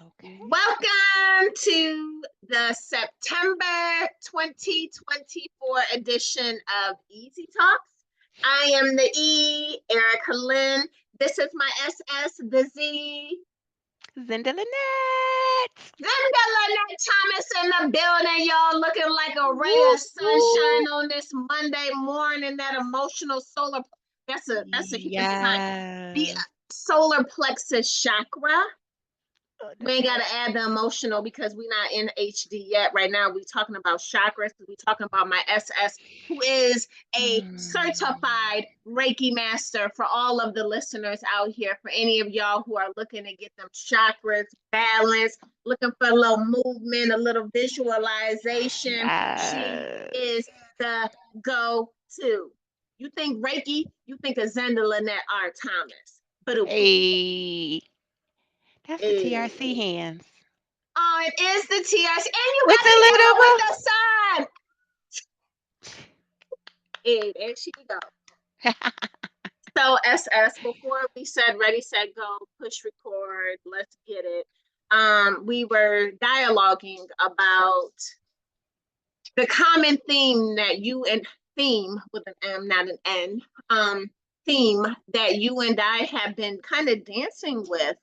Okay. Welcome to the September 2024 edition of Easy Talks. I am the E, Erica Lynn. This is my SS, the Z. Zendalannette. Zendalannette Thomas in the building, y'all, looking like a ray of Woo, woo. sunshine on this Monday morning. That emotional solar, that's a human design. The Yes. solar plexus chakra. Oh, We ain't got to add the emotional because we're not in HD yet. Right now, we're talking about chakras. We're talking about my SS, who is a Mm. certified Reiki master for all of the listeners out here. For any of y'all who are looking to get them chakras balanced, looking for a little movement, a little visualization, she Yes. is the go to. You think Reiki, you think of Zendalannette R. Thomas. But Hey, that's the TRC hey. hands. Oh, it is the TRC. And you With got the a yellow with little the sun. Hey, there she go. bit. So, SS, before we said ready, set, go, push record, let's get it. We were dialoguing about the common theme that you and theme with an M, not an N, theme that you and I have been kind of dancing with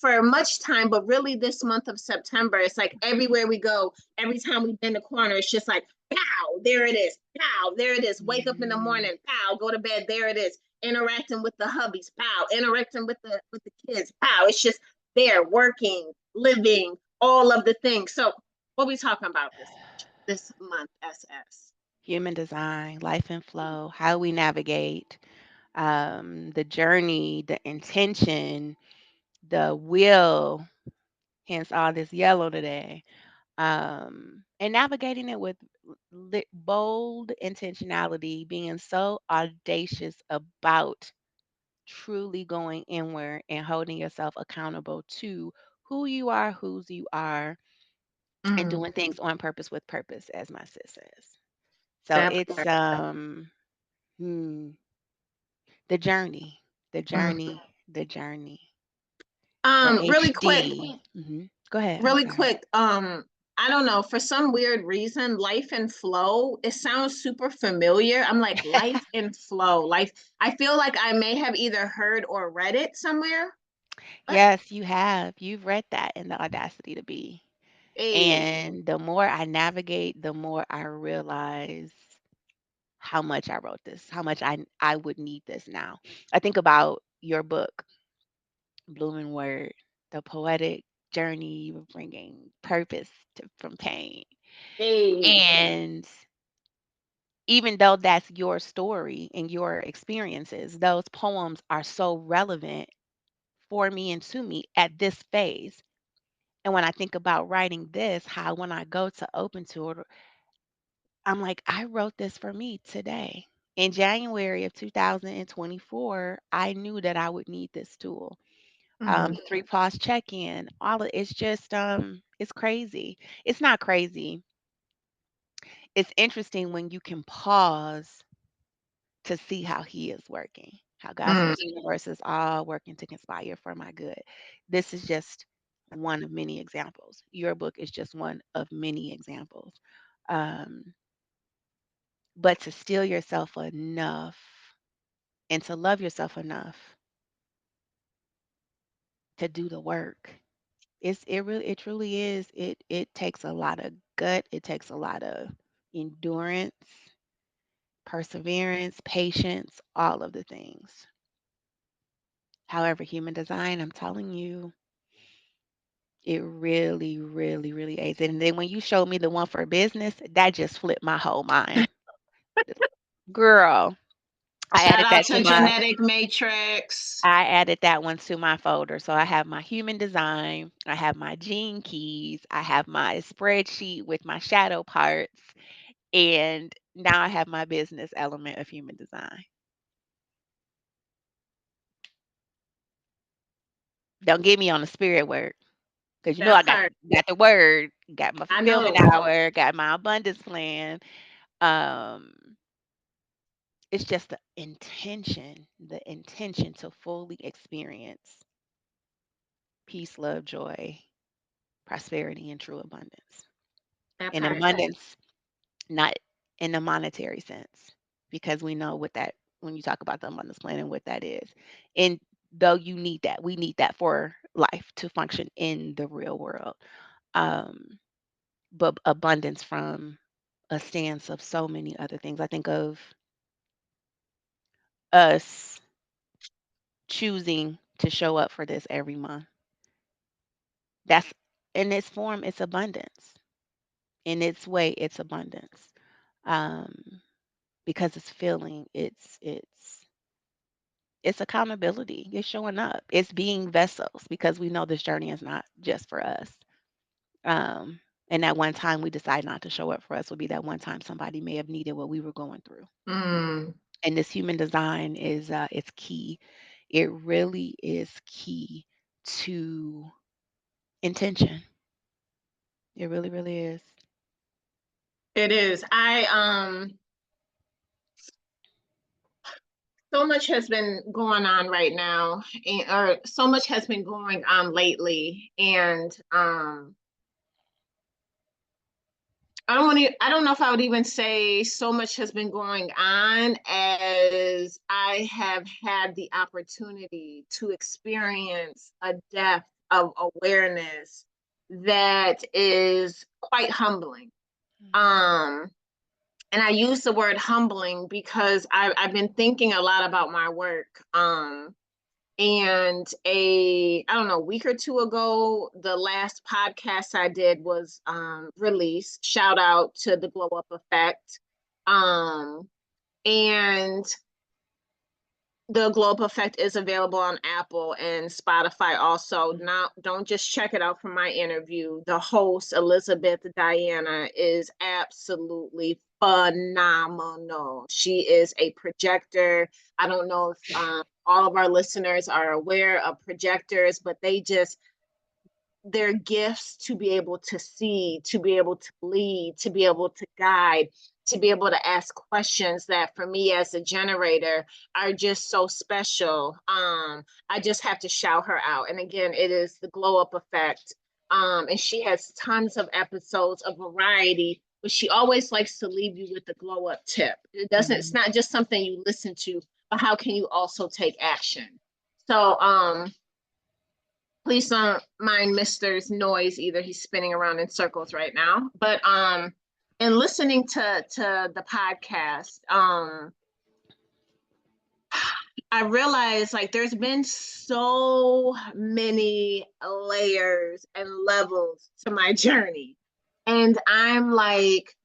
for much time, but really this month of September, it's like everywhere we go, every time we bend the corner, it's just like, pow, there it is, pow, there it is. Wake up in the Mhm. morning, pow, go to bed, there it is. Interacting with the hubbies, pow, interacting with the kids, pow. It's just there, working, living, all of the things. So, what we talking about this month, SS? Human design, life and flow, how we navigate, the journey, the intention, the will, hence all this yellow today. And navigating it with bold intentionality, being so audacious about truly going inward and holding yourself accountable to who you are, whose you are, and Mm, doing things on purpose with purpose, as my sis says. So that it's part. hmm, the journey, the Mm. journey, the journey, the Really quick, HD. Go ahead. I'm really sorry. quick. I don't know. For some weird reason, life and flow. It sounds super familiar. I'm like life and flow. Life. I feel like I may have either heard or read it somewhere. But Yes, you have. You've read that in the Audacity to Be. hey, And the more I navigate, the more I realize how much I wrote this, how much I would need this now. I think about your book, Blooming Word, the poetic journey you were bringing purpose from pain. hey. And even though that's your story and your experiences, those poems are so relevant for me and to me at this phase. And when I think about writing this, how when I go to open to it, I'm like, I wrote this for me today. In January of 2024, I knew that I would need this tool. Mm, The three pause check in, all of it's just it's crazy. It's not crazy. It's interesting when you can pause to see how he is working. How God mm, says the universe is all working to conspire for my good. This is just one of many examples. Your book is just one of many examples. Um, but to steal yourself enough and to love yourself enough to do the work. It truly is. It takes a lot of gut, it takes a lot of endurance, perseverance, patience, all of the things. However, human design, I'm telling you, it really, really, really aids it. And then when you showed me the one for business, that just flipped my whole mind. Girl, I Shout added out that to to my Genetic Matrix. I added that one to my folder. So I have my human design, I have my gene keys, I have my spreadsheet with my shadow parts, and now I have my business element of human design. Don't get me on the spirit word because you know That I got part. got the word, got my I fulfillment know. hour, got my abundance plan. Um, it's just the intention to fully experience peace, love, joy, prosperity, and true abundance. That And part. abundance, not in a monetary sense, because we know what that, when you talk about the abundance plan and what that is. And though you need that, we need that for life to function in the real world. Um, but abundance from a stance of so many other things. I think of us choosing to show up for this every month. That's in its form, it's abundance. In its way, it's abundance. Um, because it's feeling, it's accountability. It's showing up. It's being vessels because we know this journey is not just for us. Um, and that one time we decide not to show up for us will be that one time somebody may have needed what we were going through. Mm, And this human design is it's key. It really is key to intention. It really, really is. it is. So much has been going on right now, or so much has been going on lately, and I don't know if I would even say so much has been going on as I have had the opportunity to experience a depth of awareness that is quite humbling. Mhm. Um, and I use the word humbling because I've been thinking a lot about my work. And I don't know, a week or two ago, the last podcast I did was released. Shout out to the Glow Up Effect. Um, and the Glow Up Effect is available on Apple and Spotify also. Mhm. Now, don't just check it out from my interview. The host, Elizabeth Diana, is absolutely phenomenal. She is a projector. I don't know if all of our listeners are aware of projectors, but their gifts to be able to see, to be able to lead, to be able to guide, to be able to ask questions that for me as a generator are just so special. I just have to shout her out. And again, it is the Glow Up Effect. And she has tons of episodes of variety, but she always likes to leave you with the glow up tip. It's Mhm. not just something you listen to, but how can you also take action? So please don't mind Mister's noise either. He's spinning around in circles right now. But in listening to the podcast, I realized like there's been so many layers and levels to my journey. And I'm like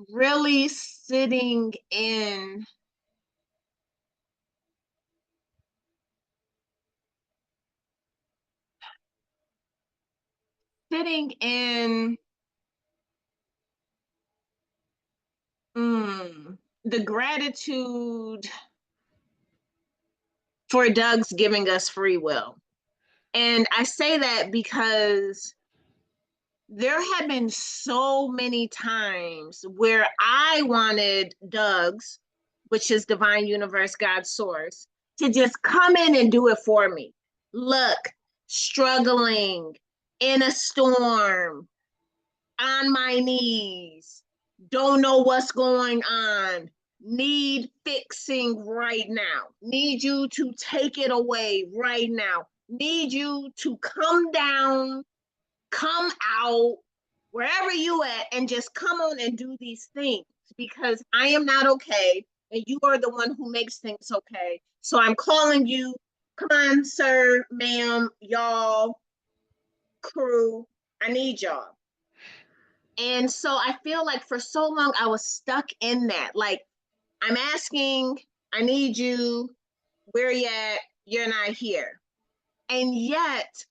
really sitting in the gratitude for Doug's giving us free will. And I say that because there have been so many times where I wanted Doug's, which is Divine Universe, God Source, to just come in and do it for me. Look, struggling in a storm, on my knees, don't know what's going on, need fixing right now, need you to take it away right now, need you to come down, come out, wherever you at, and just come on and do these things because I am not okay and you are the one who makes things okay. So I'm calling you. Come on, sir, ma'am, y'all, crew. I need y'all. And so I feel like for so long I was stuck in that. Like, I'm asking, I need you, where you at? You're not here. And yet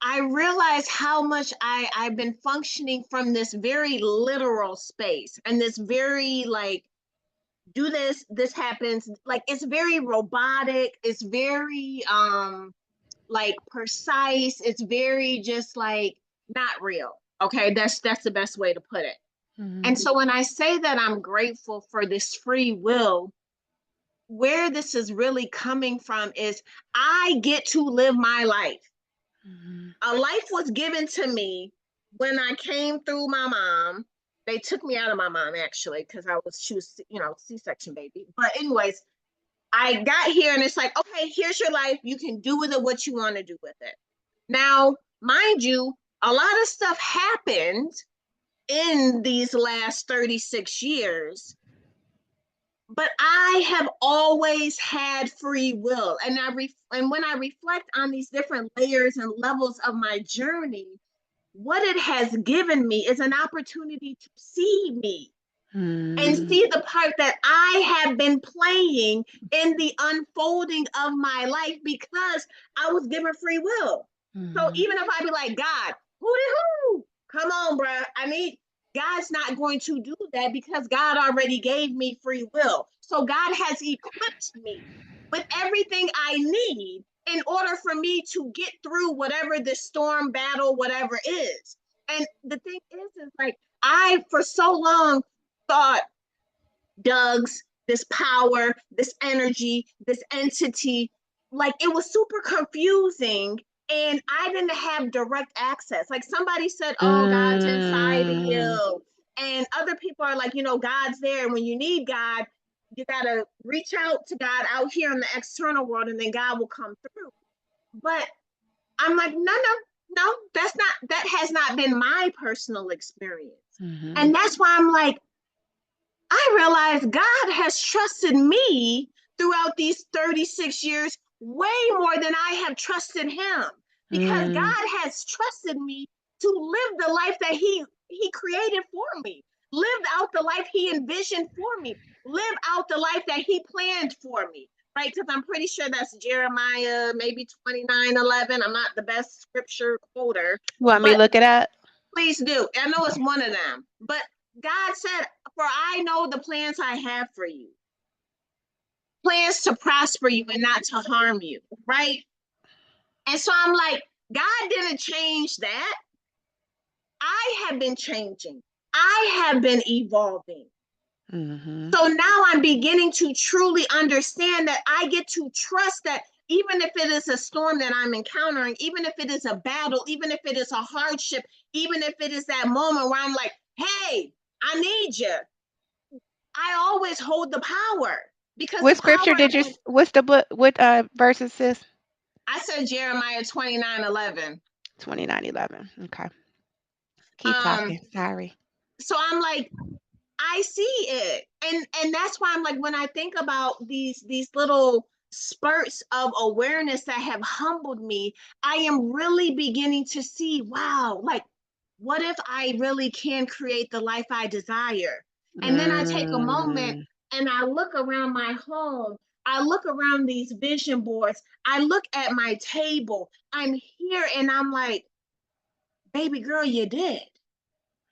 I realize how much I've been functioning from this very literal space and this very like, do this happens. Like it's very robotic, it's very like precise, it's very just like not real. Okay, that's the best way to put it. And Mhm. so when I say that I'm grateful for this free will, where this is really coming from is I get to live my life. Mhm. A life was given to me when I came through my mom. They took me out of my mom actually because she was, C-section baby. But anyways, I got here and it's like, okay, here's your life. You can do with it what you want to do with it. Now, mind you, a lot of stuff happened in these last 36 years, but I have always had free will. And and when I reflect on these different layers and levels of my journey, what it has given me is an opportunity to see me and Mm. see the part that I have been playing in the unfolding of my life because I was given free will. So Mhm. even if I be like, God, who, come on, bruh. God's not going to do that because God already gave me free will. So God has equipped me with everything I need in order for me to get through whatever the storm, battle, whatever is. And the thing is like, I, for so long, thought Doug's, this power, this energy, this entity, like it was super confusing. And I didn't have direct access. Like somebody said, oh, God's inside of Mm. you. And other people are like, God's there. And when you need God, you got to reach out to God out here in the external world and then God will come through. But I'm like, no, that has not been my personal experience. Mhm. And that's why I'm like, I realized God has trusted me throughout these 36 years way more than I have trusted him because Mm. God has trusted me to live the life that he created for me. Live out the life he envisioned for me. Live out the life that he planned for me. Right? Because I'm pretty sure that's Jeremiah, maybe 29:11. I'm not the best scripture quoter, You want me to but look it up? please do. I know it's Okay. one of them. But God said, for I know the plans I have for you, plans to prosper you and not to harm you, right? And so I'm like, God didn't change that. I have been changing, I have been evolving. Mhm. So now I'm beginning to truly understand that I get to trust that even if it is a storm that I'm encountering, even if it is a battle, even if it is a hardship, even if it is that moment where I'm like, hey, I need you, I always hold the power because What the scripture power did you? is in, What's the book? What verses, sis? I said Jeremiah 29:11. 29:11. Okay. Keep Um, talking. Sorry. so I'm like, I see it. And that's why I'm like, when I think about these little spurts of awareness that have humbled me, I am really beginning to see, wow, like what if I really can create the life I desire? And then I take a moment Mm. and I look around my home. I look around these vision boards. I look at my table. I'm here and I'm like, baby girl, you did.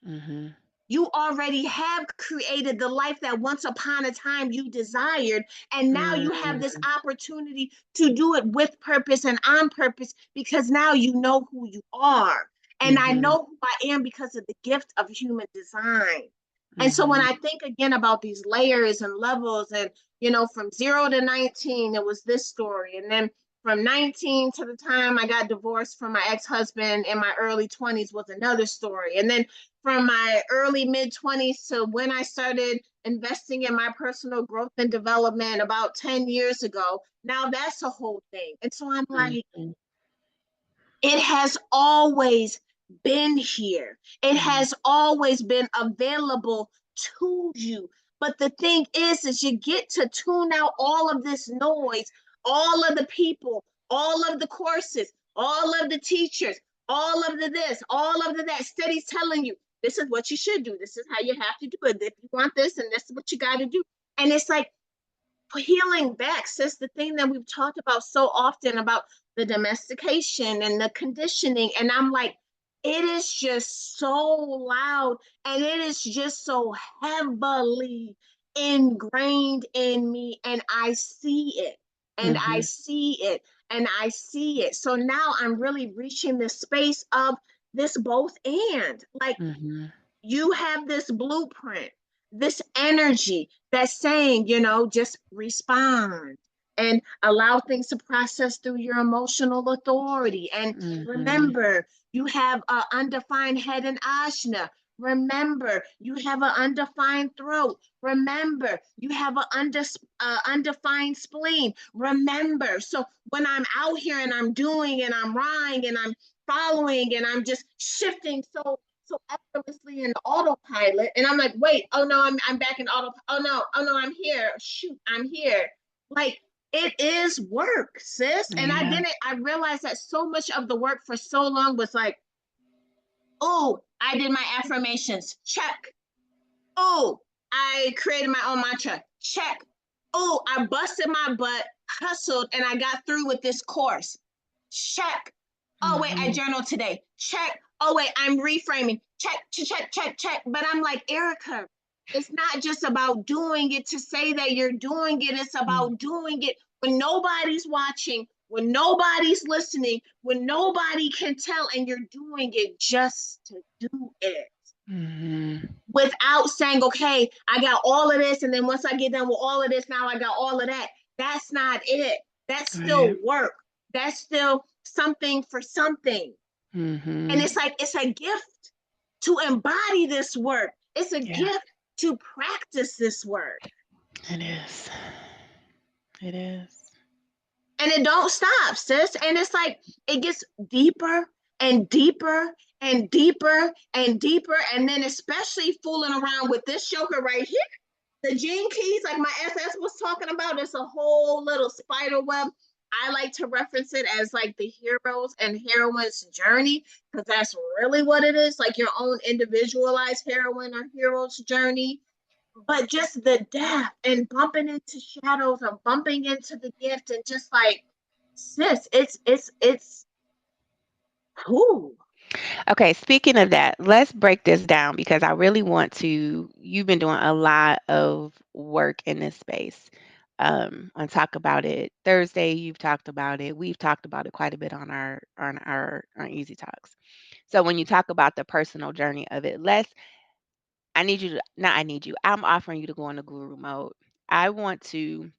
Mhm. You already have created the life that once upon a time you desired. And now you have this Mm. opportunity to do it with purpose and on purpose because now you know who you are. And I Mhm. know who I am because of the gift of human design. And so when Mhm. I think again about these layers and levels, and from 0 to 19, it was this story. And then from 19 to the time I got divorced from my ex-husband in my early 20s was another story. And then from my early mid 20s to when I started investing in my personal growth and development about 10 years ago, now that's a whole thing. And so I'm like, Mhm. it has always been here. It Mhm. has always been available to you. But the thing is you get to tune out all of this noise, all of the people, all of the courses, all of the teachers, all of the this, all of the that, steady telling you, this is what you should do. This is how you have to do it. If you want this, and this is what you got to do. And it's like, healing back, sis, the thing that we've talked about so often about the domestication and the conditioning. And I'm like, it is just so loud and it is just so heavily ingrained in me. And I see it and I Mhm. see it and I see it. So now I'm really reaching the space of this both and like, Mhm. you have this blueprint. this energy that's saying, just respond and allow things to process through your emotional authority. And Mhm. remember, you have an undefined head and ajna. Remember, you have an undefined throat. Remember, you have an undefined spleen. Remember, so when I'm out here and I'm doing and I'm rhying and I'm following and I'm just shifting so effortlessly in autopilot, and I'm like, wait, oh no, I'm back in auto. Oh no, I'm here. Shoot, I'm here. Like it is work, sis. And I Yeah. didn't. I realized that so much of the work for so long was like, oh, I did my affirmations. Check. Oh, I created my own mantra. Check. Oh, I busted my butt, hustled, and I got through with this course. Check. Oh, wait, I Mhm. journaled today. Check. Oh, wait, I'm reframing. Check, check, check, check. But I'm like, Erica, it's not just about doing it to say that you're doing it. It's Mm. about doing it when nobody's watching, when nobody's listening, when nobody can tell, and you're doing it just to do it Mhm. without saying, okay, I got all of this. And then once I get done with all of this, now I got all of that. That's not it. That's still Right. work. That's still something for something. And Mhm. it's like, it's a gift to embody this work, it's a Yeah, gift to practice this work. it is. It is. And it don't stop, sis. And it's like, it gets deeper and deeper and deeper and deeper. And then, especially fooling around with this joker right here, the gene keys, like my SS was talking about, it's a whole little spider web. I like to reference it as like the heroes and heroines journey, because that's really what it is, like your own individualized heroine or hero's journey. But just the depth and bumping into shadows and bumping into the gift, and just like, sis, it's who. Okay, speaking of that, let's break this down because I really want to. You've been doing a lot of work in this space. On Talk About It Thursday, you've talked about it. We've talked about it quite a bit on our Easy Talks. So when you talk about the personal journey of it, I need you to, not I need you. I'm offering you to go into guru mode. I want to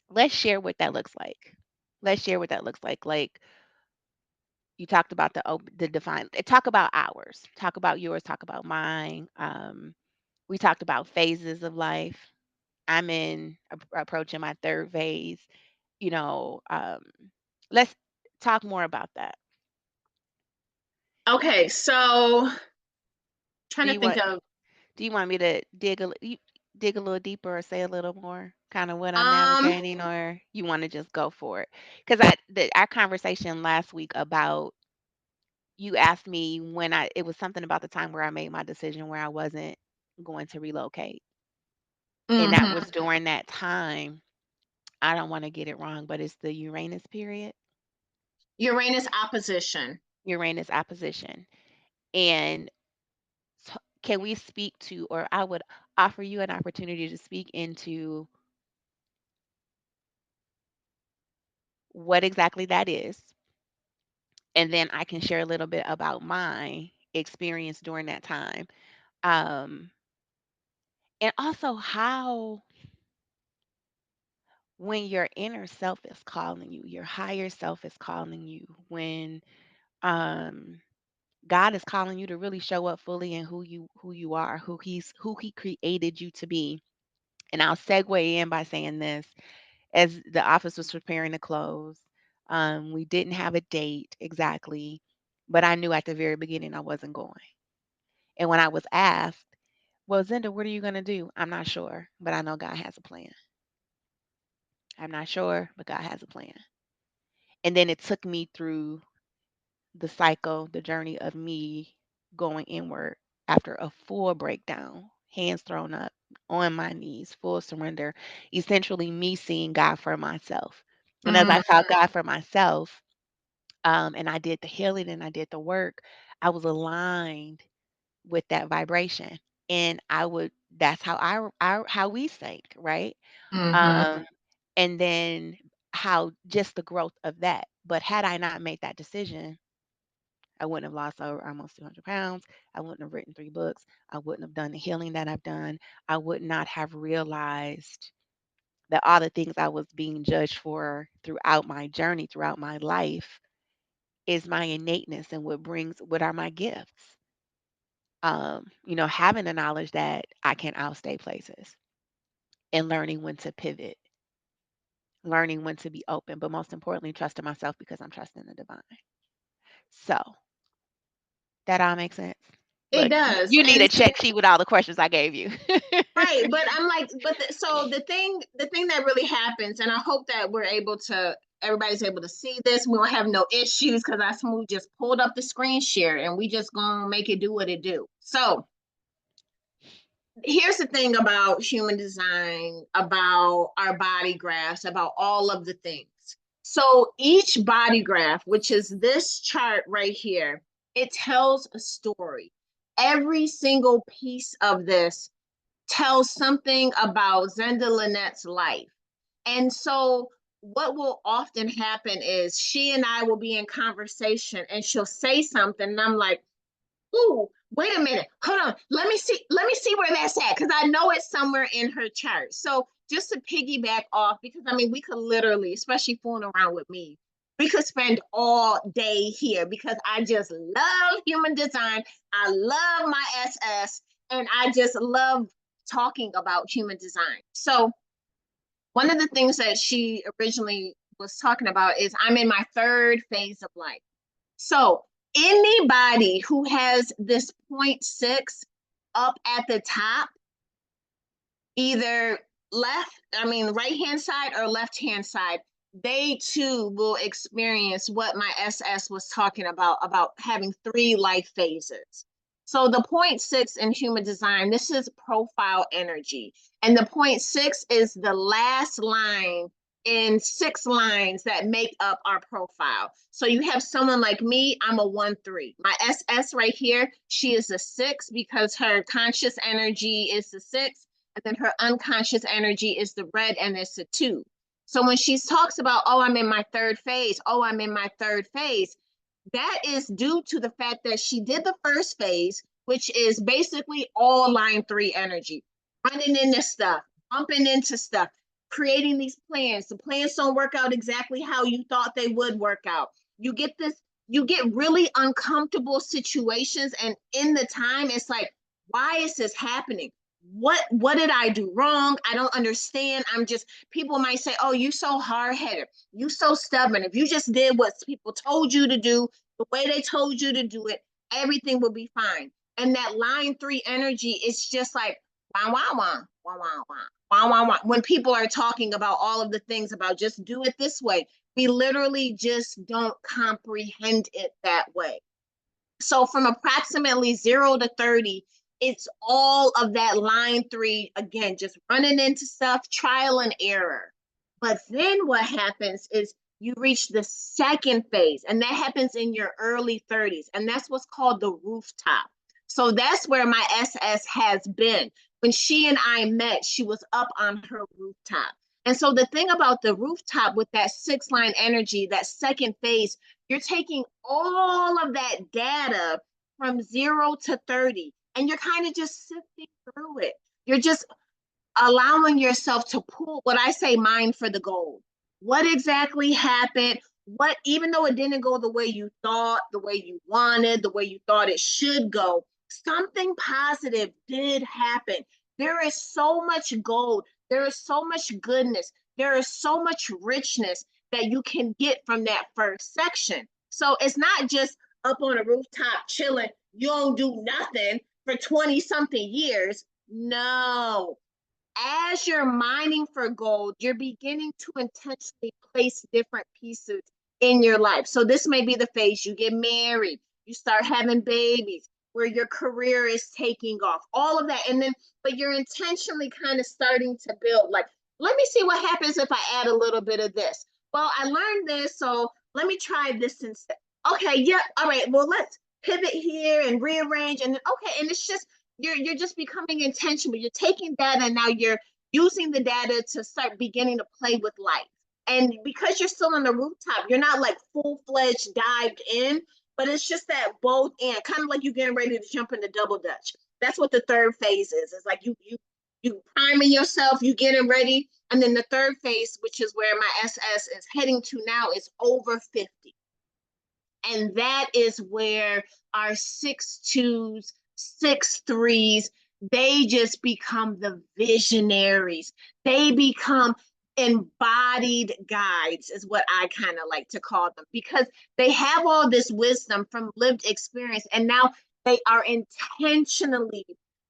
let's share what that looks like. Let's share what that looks like. Like you talked about the define. Talk about ours. Talk about yours. Talk about mine. We talked about phases of life. I'm approaching my third phase. You know, let's talk more about that. Okay, so trying Do to you think want of Do you want me to dig a little deeper or say a little more, kind of what I'm um navigating, or you want to just go for it? Because our conversation last week about you asked me when it was something about the time where I made my decision where I wasn't going to relocate, and that mhm, was during that time. I don't want to get it wrong, but it's the Uranus period, Uranus opposition. Uranus opposition, and can we speak to, or I would offer you an opportunity to speak into what exactly that is, and then I can share a little bit about my experience during that time, um, and also how when your inner self is calling you, your higher self is calling you, when um, God is calling you to really show up fully in who you are, who He created you to be. And I'll segue in by saying this: as the office was preparing to close, we didn't have a date exactly, but I knew at the very beginning I wasn't going. And when I was asked, "Well, Zenda, what are you going to do?" I'm not sure, but I know God has a plan. I'm not sure, but God has a plan. And then it took me through the cycle, the journey of me going inward after a full breakdown, hands thrown up, on my knees, full surrender, essentially me seeing God for myself. And as I Mhm, saw God for myself, and I did the healing and I did the work, I was aligned with that vibration. And that's how how we think, right? mhm, Um, and then how just the growth of that. But had I not made that decision, I wouldn't have lost over almost 200 pounds. I wouldn't have written 3 books. I wouldn't have done the healing that I've done. I would not have realized that all the things I was being judged for throughout my journey, throughout my life, is my innateness and what are my gifts. Having the knowledge that I can outstay places and learning when to pivot, learning when to be open, but most importantly, trusting myself because I'm trusting the divine. So that all makes sense. It Look, you, does. you need And a check sheet with all the questions I gave you. right, but I'm like, so the thing that really happens, and I hope that everybody's able to see this. We won't have no issues because I smooth just pulled up the screen share and we just gonna make it do what it do. So here's the thing about human design, about our body graphs, about all of the things. So each body graph, which is this chart right here, it tells a story. Every single piece of this tells something about Zendalannette's life. And so what will often happen is she and I will be in conversation and she'll say something and I'm like, ooh, wait a minute, hold on, let me see where that's at because I know it's somewhere in her chart. So just to piggyback off, because I mean we could literally, especially fooling around with me, we could spend all day here because I just love human design. I love my SS and I just love talking about human design. So one of the things that she originally was talking about is I'm in my third phase of life. So anybody who has this point 0.6 up at the top, either right hand side or left hand side, they too will experience what my SS was talking about having 3 life phases. So the point 0.6 in human design, this is profile energy. And the point 0.6 is the last line in 6 lines that make up our profile. So you have someone like me, I'm a 1-3. My SS right here, she is a 6 because her conscious energy is the 6 and then her unconscious energy is the red and it's a 2. So when she talks about, oh, I'm in my third phase, oh, I'm in my third phase, that is due to the fact that she did the first phase, which is basically all line 3 energy, running into stuff, bumping into stuff, creating these plans. The plans don't work out exactly how you thought they would work out. You get this, you get really uncomfortable situations, and in the time, it's like, why is this happening? What did I do wrong? I don't understand. I'm just, people might say, oh, you so hard-headed, you so stubborn. If you just did what people told you to do, the way they told you to do it, everything will be fine. And that line 3 energy is just like wah wah wah wah wah wah wah wah wah. When people are talking about all of the things about just do it this way, we literally just don't comprehend it that way. So from approximately 0 to 30, it's all of that line 3, again, just running into stuff, trial and error. But then what happens is you reach the second phase, and that happens in your early 30s, and that's what's called the rooftop. So that's where my SS has been. When she and I met, she was up on her rooftop. And so the thing about the rooftop with that 6 line energy, that second phase, you're taking all of that data from 0 to 30, and you're kind of just sifting through it. You're just allowing yourself to pull what I say mine for the gold. What exactly happened? What, even though it didn't go the way you thought, the way you wanted, the way you thought it should go, something positive did happen. There is so much gold. There is so much goodness. There is so much richness that you can get from that first section. So it's not just up on a rooftop chilling, you don't do nothing for 20 something years. No, as you're mining for gold, you're beginning to intentionally place different pieces in your life. So this may be the phase you get married, you start having babies, where your career is taking off, all of that. And then, but you're intentionally kind of starting to build, like, let me see what happens if I add a little bit of this. Well, I learned this, so let me try this instead. Okay, yeah, all right, well, let's pivot here and rearrange. And then, okay, and it's just, you're just becoming intentional. You're taking data and now you're using the data to start beginning to play with life. And because you're still on the rooftop, you're not like full-fledged dived in. but it's just that both end, kind of like you getting ready to jump into double dutch. That's what the third phase is. It's like you priming yourself, you getting ready, and then the third phase, which is where my SS is heading to now, is over 50. And that is where our 6'2s, 6'3s, they just become the visionaries. They become embodied guides, is what I kind of like to call them, because they have all this wisdom from lived experience. And now they are intentionally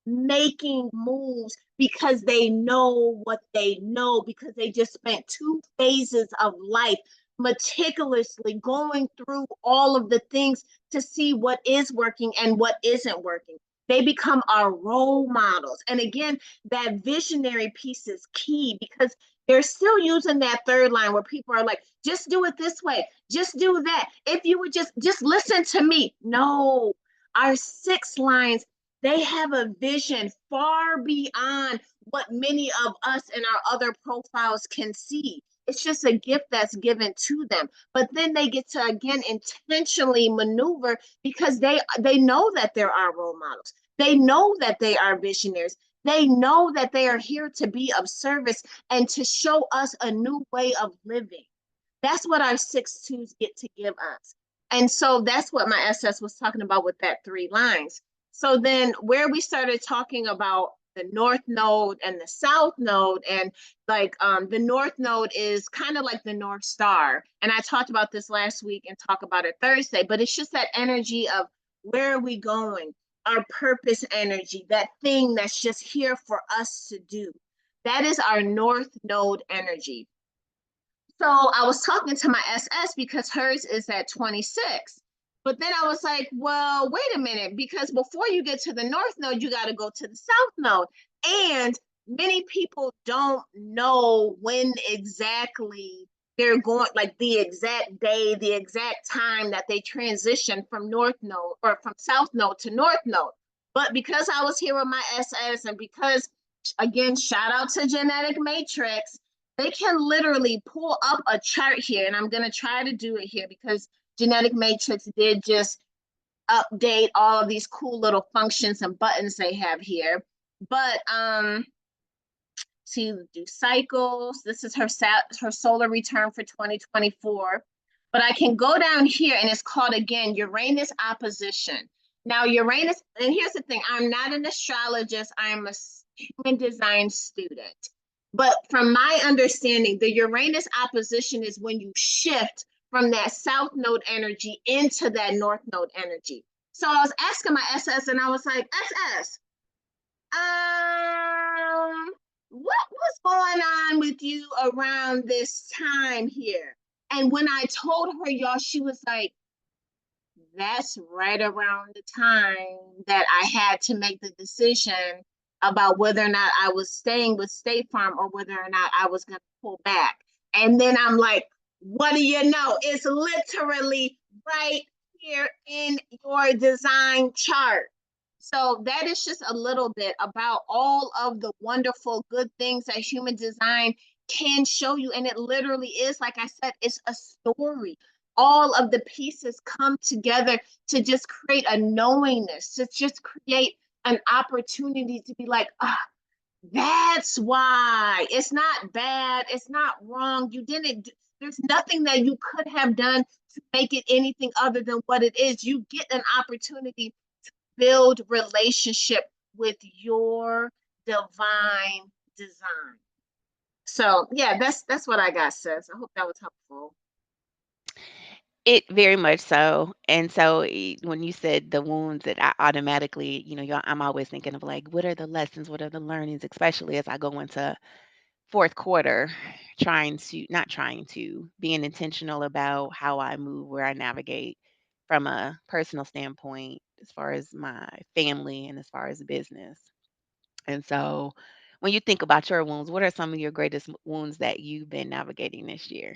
making moves because they know what they know, because they just spent two phases of life meticulously going through all of the things to see what is working and what isn't working. They become our role models. And again, that visionary piece is key because they're still using that third line where people are like, just do it this way, just do that. If you would just listen to me. No, our six lines, they have a vision far beyond what many of us in our other profiles can see. It's just a gift that's given to them. But then they get to again intentionally maneuver because they know that there are role models. They know that they are visionaries. They know that they are here to be of service and to show us a new way of living. That's what our 6'2s get to give us. And so that's what my SS was talking about with that three lines. So then where we started talking about the north node and the south node, and like the north node is kind of like the North Star. And I talked about this last week and talk about it Thursday, but it's just that energy of where are we going? Our purpose energy, that thing that's just here for us to do. That is our north node energy. So I was talking to my SS because hers is at 26. But then I was like, well, wait a minute, because before you get to the north node, you got to go to the south node. And many people don't know when exactly they're going, like the exact day, the exact time that they transition from north node or from south node to north node. But because I was here with my SS and because, again, shout out to Genetic Matrix, they can literally pull up a chart here, and I'm going to try to do it here because Genetic Matrix did just update all of these cool little functions and buttons they have here. But see, do cycles. This is her solar return for 2024. But I can go down here, and it's called again Uranus opposition. Now, Uranus, and here's the thing: I'm not an astrologist. I am a human design student. But from my understanding, the Uranus opposition is when you shift from that south node energy into that north node energy. So I was asking my SS, and I was like, SS, what was going on with you around this time here? And when I told her, y'all, she was like, that's right around the time that I had to make the decision about whether or not I was staying with State Farm or whether or not I was going to pull back. And then I'm like, what do you know? It's literally right here in your design chart. So that is just a little bit about all of the wonderful good things that human design can show you. And it literally is, like I said, it's a story. All of the pieces come together to just create a knowingness, to just create an opportunity to be like, ah, that's why. It's not bad. It's not wrong. You didn't, there's nothing that you could have done to make it anything other than what it is. You get an opportunity build relationship with your divine design. So yeah, that's what I got, sis. I hope that was helpful. It very much so. And so when you said the wounds that I automatically, I'm always thinking of like, what are the lessons? What are the learnings, especially as I go into fourth quarter, not trying to, being intentional about how I move, where I navigate from a personal standpoint, as far as my family and as far as business. And so when you think about your wounds, what are some of your greatest wounds that you've been navigating this year?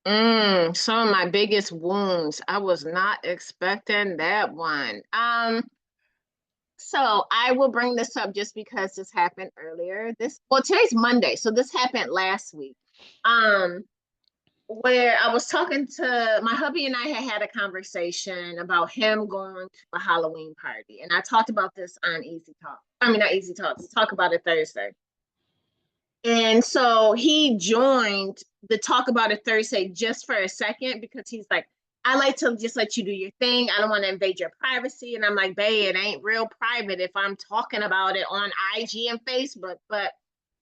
Some of my biggest wounds. I was not expecting that one. So I will bring this up just because this happened earlier. Today's Monday, so this happened last week. Um, where I was talking to my hubby and I had a conversation about him going to a Halloween party. And I talked about this on Easy Talk. I mean, not Easy Talks, talk about it Thursday. And so he joined the Talk About It Thursday just for a second because he's like, I like to just let you do your thing. I don't want to invade your privacy. And I'm like, babe, it ain't real private if I'm talking about it on IG and Facebook, but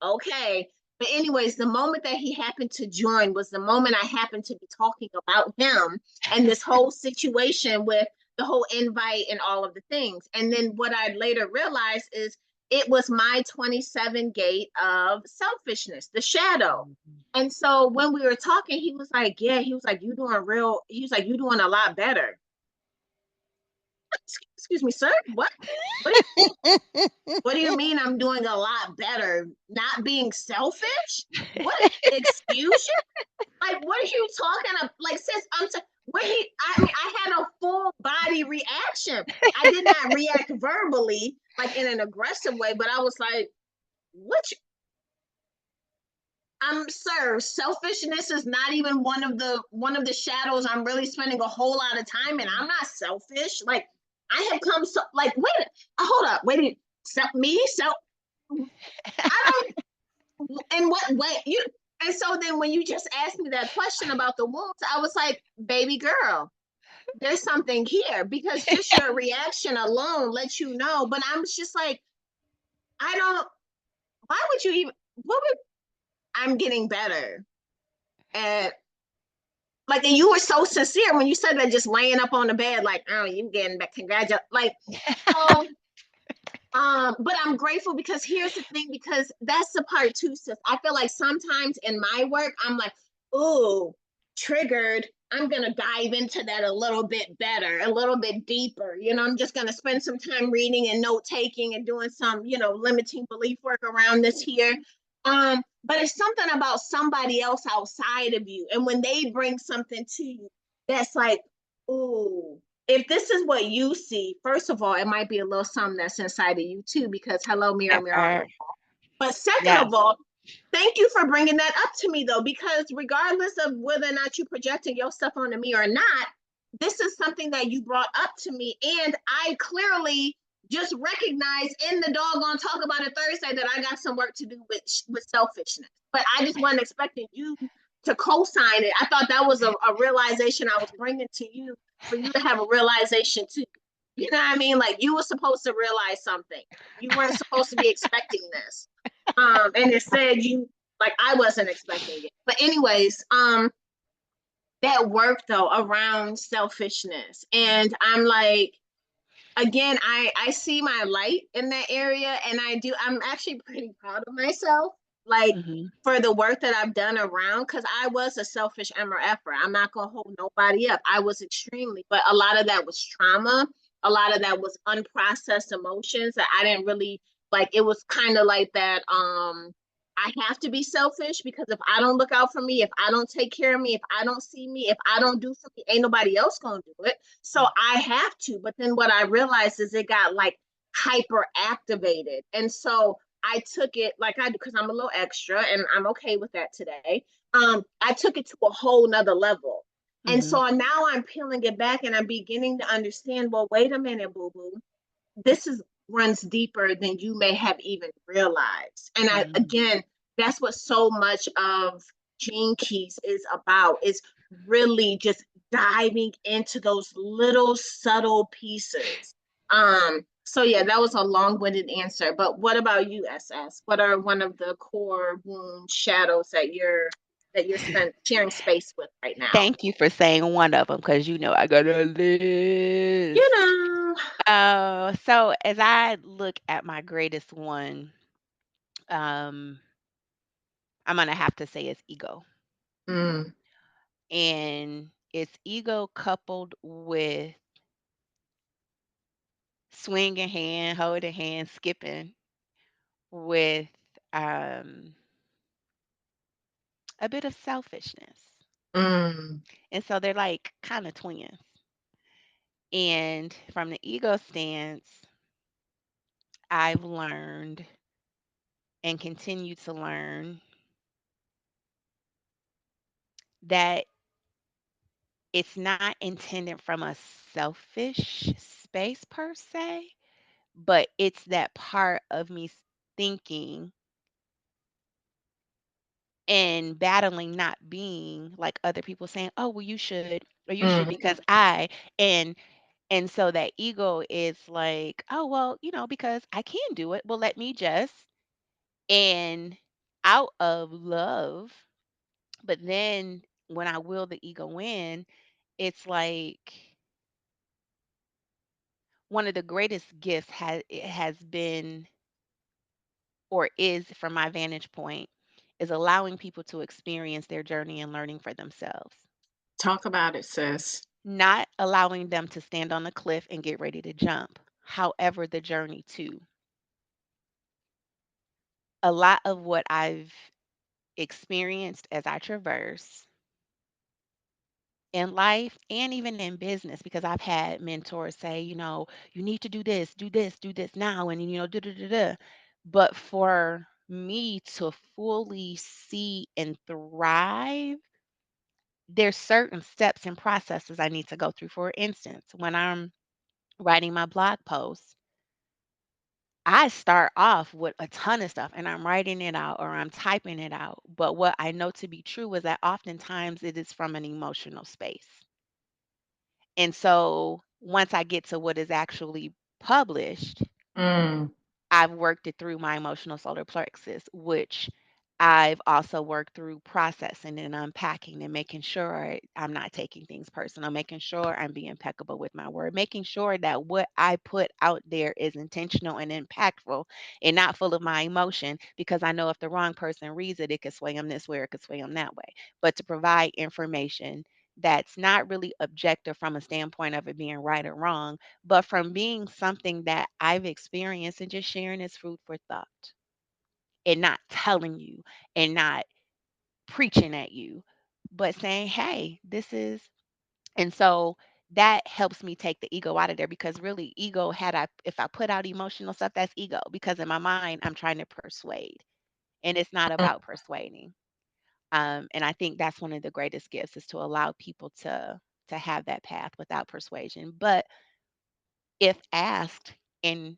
okay. But, anyways, the moment that he happened to join was the moment I happened to be talking about him and this whole situation with the whole invite and all of the things. And then what I later realized is it was my 27 gate of selfishness, the shadow. Mhm. And so when we were talking, he was like, yeah, he was like, you doing real, he was like, you doing a lot better. Excuse me, sir. What do you, what do you mean I'm doing a lot better? Not being selfish? What excuse you? Like, what are you talking about? Like, sis, what he I mean, I had a full body reaction. I did not react verbally, like in an aggressive way, but I was like, what sir, selfishness is not even one of the shadows I'm really spending a whole lot of time in. I'm not selfish. Like I have come so like wait, hold up, wait, me so I don't in what way you and so then when you just asked me that question about the wounds, I was like, baby girl, there's something here because just your reaction alone lets you know. But I'm just like, I don't. Why would you even? What would I'm getting better? And like, and you were so sincere when you said that, just laying up on the bed, like, oh, you getting back, congratulations. Like, so, but I'm grateful because here's the thing, because that's the part too, sis. I feel like sometimes in my work, I'm like, oh, triggered. I'm gonna dive into that a little bit better, a little bit deeper. I'm just gonna spend some time reading and note taking and doing some, limiting belief work around this here. But it's something about somebody else outside of you. And when they bring something to you that's like, ooh, if this is what you see, first of all, it might be a little something that's inside of you too, because hello, mirror, That mirror on the part. wall. But second Yes. of all, thank you for bringing that up to me though, because regardless of whether or not you're projecting your stuff onto me or not, this is something that you brought up to me. And I clearly just recognize in the doggone Talk About It Thursday that I got some work to do with selfishness. But I just wasn't expecting you to co-sign it. I thought that was a realization I was bringing to you for you to have a realization too. You know what I mean? Like you were supposed to realize something. You weren't supposed to be expecting this. And instead you like I wasn't expecting it. But anyways, that work though around selfishness. And I'm like, again, I see my light in that area, and I'm actually pretty proud of myself, like Mhm. for the work that I've done around, because I was a selfish MRFer. I'm not gonna hold nobody up. I was extremely, but a lot of that was trauma. A lot of that was unprocessed emotions that I didn't really like. It was kind of like that. I have to be selfish because if I don't look out for me, if I don't take care of me, if I don't see me, if I don't do something, ain't nobody else gonna do it. So I have to. But then what I realized is it got like hyper activated. And so I took it like I do because I'm a little extra and I'm okay with that today. I took it to a whole nother level. And Mhm. so now I'm peeling it back and I'm beginning to understand, well, wait a minute, boo boo. This is runs deeper than you may have even realized. And I Mhm. again, that's what so much of Gene Keys is about, is really just diving into those little subtle pieces. So yeah, that was a long-winded answer. But what about you, SS? What are one of the core wound shadows that you're sharing space with right now? Thank you for saying one of them, because I got a You list. know. So as I look at my greatest one, um, I'm gonna have to say it's ego. Mm, And it's ego coupled with swinging hand, holding hand, skipping with um, a bit of selfishness. mm, And so they're like kind of twins. And from the ego stance, I've learned and continue to learn that it's not intended from a selfish space per se, but it's that part of me thinking and battling not being like other people saying, "Oh, well, you should Mm. because I," and so that ego is like, "Oh, well, because I can do it. Well, let me just," and out of love. But then when I will the ego in, it's like one of the greatest gifts has been, or is from my vantage point, is allowing people to experience their journey and learning for themselves, Talk about it, sis. not allowing them to stand on the cliff and get ready to jump. However, the journey too. A lot of what I've experienced as I traverse in life and even in business, because I've had mentors say, you need to do this now, and da da da da. But for me to fully see and thrive, there's certain steps and processes I need to go through. For instance, when I'm writing my blog posts, I start off with a ton of stuff and I'm writing it out or I'm typing it out. But what I know to be true is that oftentimes it is from an emotional space. And so once I get to what is actually published, Mm. I've worked it through my emotional solar plexus, which I've also worked through processing and unpacking and making sure I'm not taking things personal, making sure I'm being impeccable with my word, making sure that what I put out there is intentional and impactful and not full of my emotion, because I know if the wrong person reads it, it could sway them this way or it could sway them that way. But to provide information that's not really objective from a standpoint of it being right or wrong, but from being something that I've experienced and just sharing as food for thought and not telling you and not preaching at you, but saying, hey, this is, and so that helps me take the ego out of there, because really ego, if I put out emotional stuff, that's ego, because in my mind I'm trying to persuade and it's not about persuading. And I think that's one of the greatest gifts, is to allow people to have that path without persuasion. But if asked in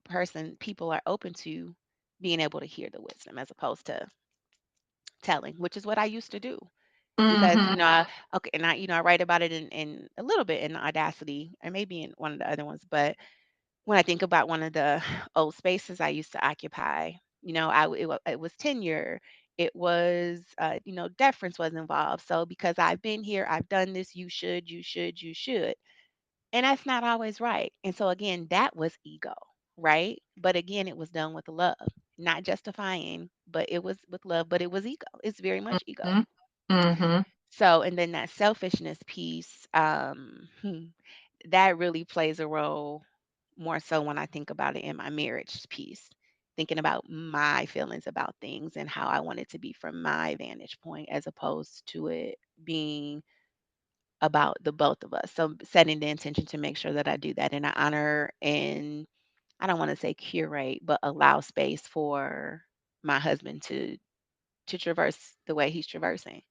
person, people are open to being able to hear the wisdom as opposed to telling, which is what I used to do. Because, Mm-hmm. okay, and I write about it in a little bit in Audacity or maybe in one of the other ones. But when I think about one of the old spaces I used to occupy, it was tenure. It was, deference was involved. So because I've been here, I've done this, you should. And that's not always right. And so again, that was ego, right? But again, it was done with love, not justifying, but it was with love, but it was ego. It's very much ego. Mm-hmm. Mm-hmm. So, and then that selfishness piece, that really plays a role more so when I think about it in my marriage piece, thinking about my feelings about things and how I want it to be from my vantage point, as opposed to it being about the both of us. So setting the intention to make sure that I do that and I honor, and I don't want to say curate, but allow space for my husband to traverse the way he's traversing,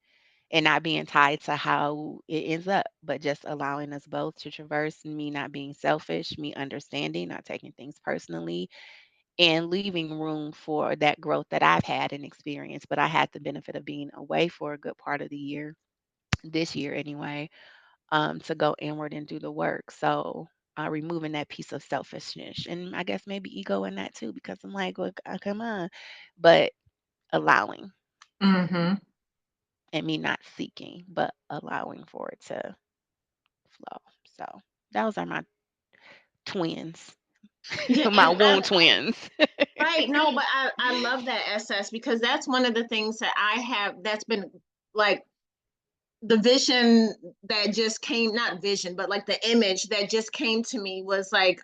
and not being tied to how it ends up, but just allowing us both to traverse, me not being selfish, me understanding, not taking things personally, and leaving room for that growth that I've had and experienced. But I had the benefit of being away for a good part of the year, this year anyway, to go inward and do the work. So removing that piece of selfishness and I guess maybe ego in that too, because I'm like, look, come on, but allowing, Mm-hmm. and me not seeking, but allowing for it to flow. So those are my twins, Yeah, my and womb twins. right. No, but I love that SS because that's one of the things that I have that's been like the vision that just came, not vision, but like the image that just came to me was like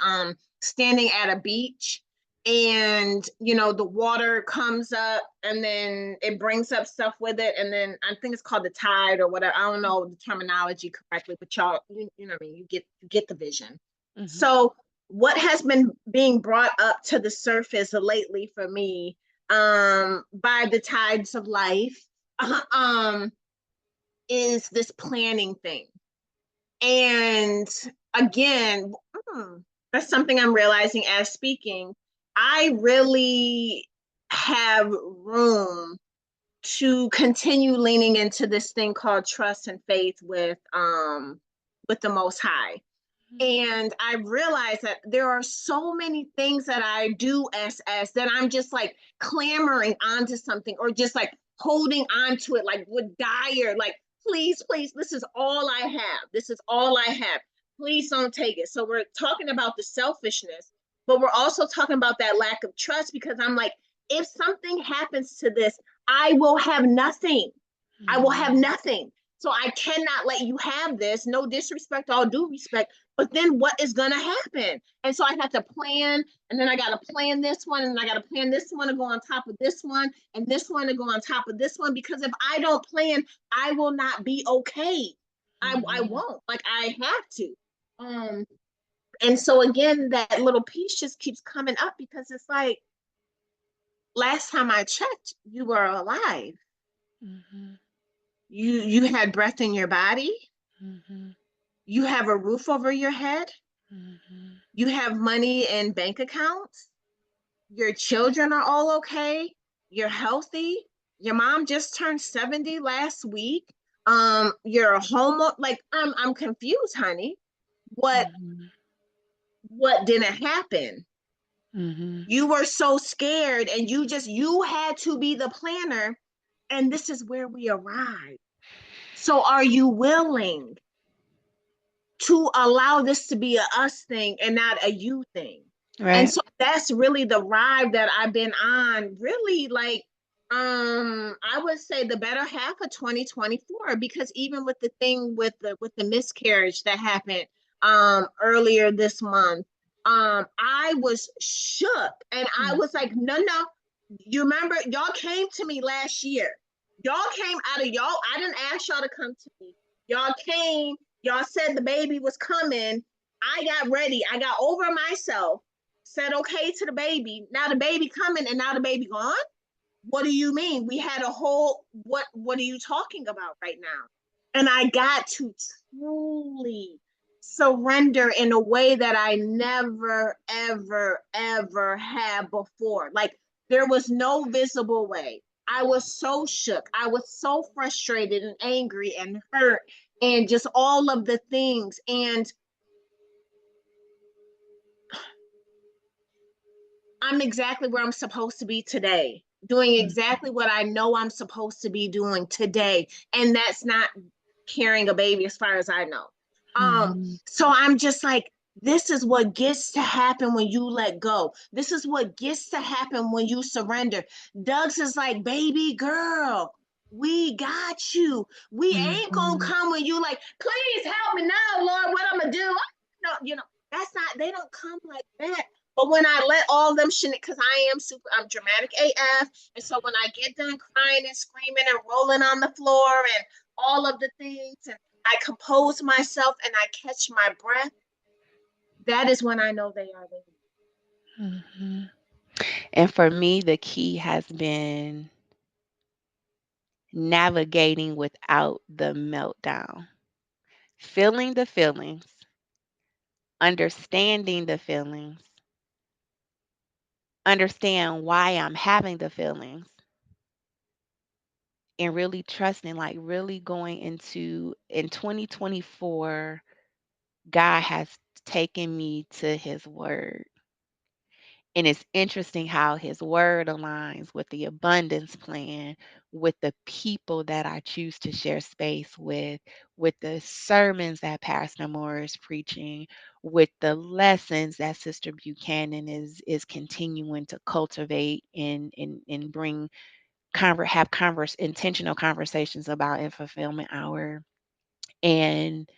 standing at a beach, and the water comes up and then it brings up stuff with it, and then I think it's called the tide or whatever. I don't know the terminology correctly, but y'all, you know what I mean, you get the vision. Hmm. So what has been being brought up to the surface lately for me, by the tides of life, um is this planning thing. And again, that's something I'm realizing as speaking. I really have room to continue leaning into this thing called trust and faith with the most high. And I realized that there are so many things that I do as that I'm just like clamoring onto something, or just like holding on to it, like with dire, like, please, please, this is all I have. This is all I have. Please don't take it. So we're talking about the selfishness, but we're also talking about that lack of trust, because I'm like, if something happens to this, I will have nothing. I will have Mhm. nothing. So I cannot let you have this. No disrespect, all due respect. But then what is going to happen? And so I have to plan, and then I got to plan this one, and I got to plan this one to go on top of this one, and this one to go on top of this one. Because if I don't plan, I will not be okay. I Mhm. won't. Like, I have to. Um, and so again, that little piece just keeps coming up, because it's like, last time I checked, you were alive. Mhm. You had breath in your body. Mhm. You have a roof over your head. Mhm. You have money in bank accounts. Your children are all okay. You're healthy. Your mom just turned 70 last week. You're a homo. Like, I'm confused, honey. What Mhm. what didn't happen? Mhm. You were so scared, and you had to be the planner, and this is where we arrive. So are you willing to allow this to be a us thing and not a you thing? And Right. so that's really the ride that I've been on, really, like, I would say the better half of 2024, because even with the thing with the miscarriage that happened earlier this month, I was shook, and I was like, no, no. You remember, y'all came to me last year. Y'all came out of y'all. I didn't ask y'all to come to me. Y'all came. Y'all said the baby was coming. I got ready. I got over myself, said okay to the baby. Now the baby coming, and now the baby gone. What do you mean? We had a whole, what are you talking about right now? And I got to truly surrender in a way that I never, ever, ever had before. Like, there was no visible way. I was so shook. I was so frustrated and angry and hurt, and just all of the things. And I'm exactly where I'm supposed to be today, doing exactly what I know I'm supposed to be doing today. And that's not carrying a baby, as far as I know. Mhm. So I'm just like, this is what gets to happen when you let go. This is what gets to happen when you surrender. Doug's is like, baby girl, we got you. We ain't gonna Mhm. come when you like, please help me now, Lord, what I'm gonna do. No, that's not, they don't come like that. But when I let all them shit, because I'm dramatic AF. And so when I get done crying and screaming and rolling on the floor and all of the things, and I compose myself and I catch my breath, that is when I know they are with Mhm. And for me, the key has been navigating without the meltdown, feeling the feelings, understanding the feelings, understand why I'm having the feelings, and really trusting, like really going into in 2024, God has taken me to his word. And it's interesting how his word aligns with the abundance plan, with the people that I choose to share space with the sermons that Pastor Moore is preaching, with the lessons that Sister Buchanan is continuing to cultivate and bring intentional conversations about in fulfillment hour. And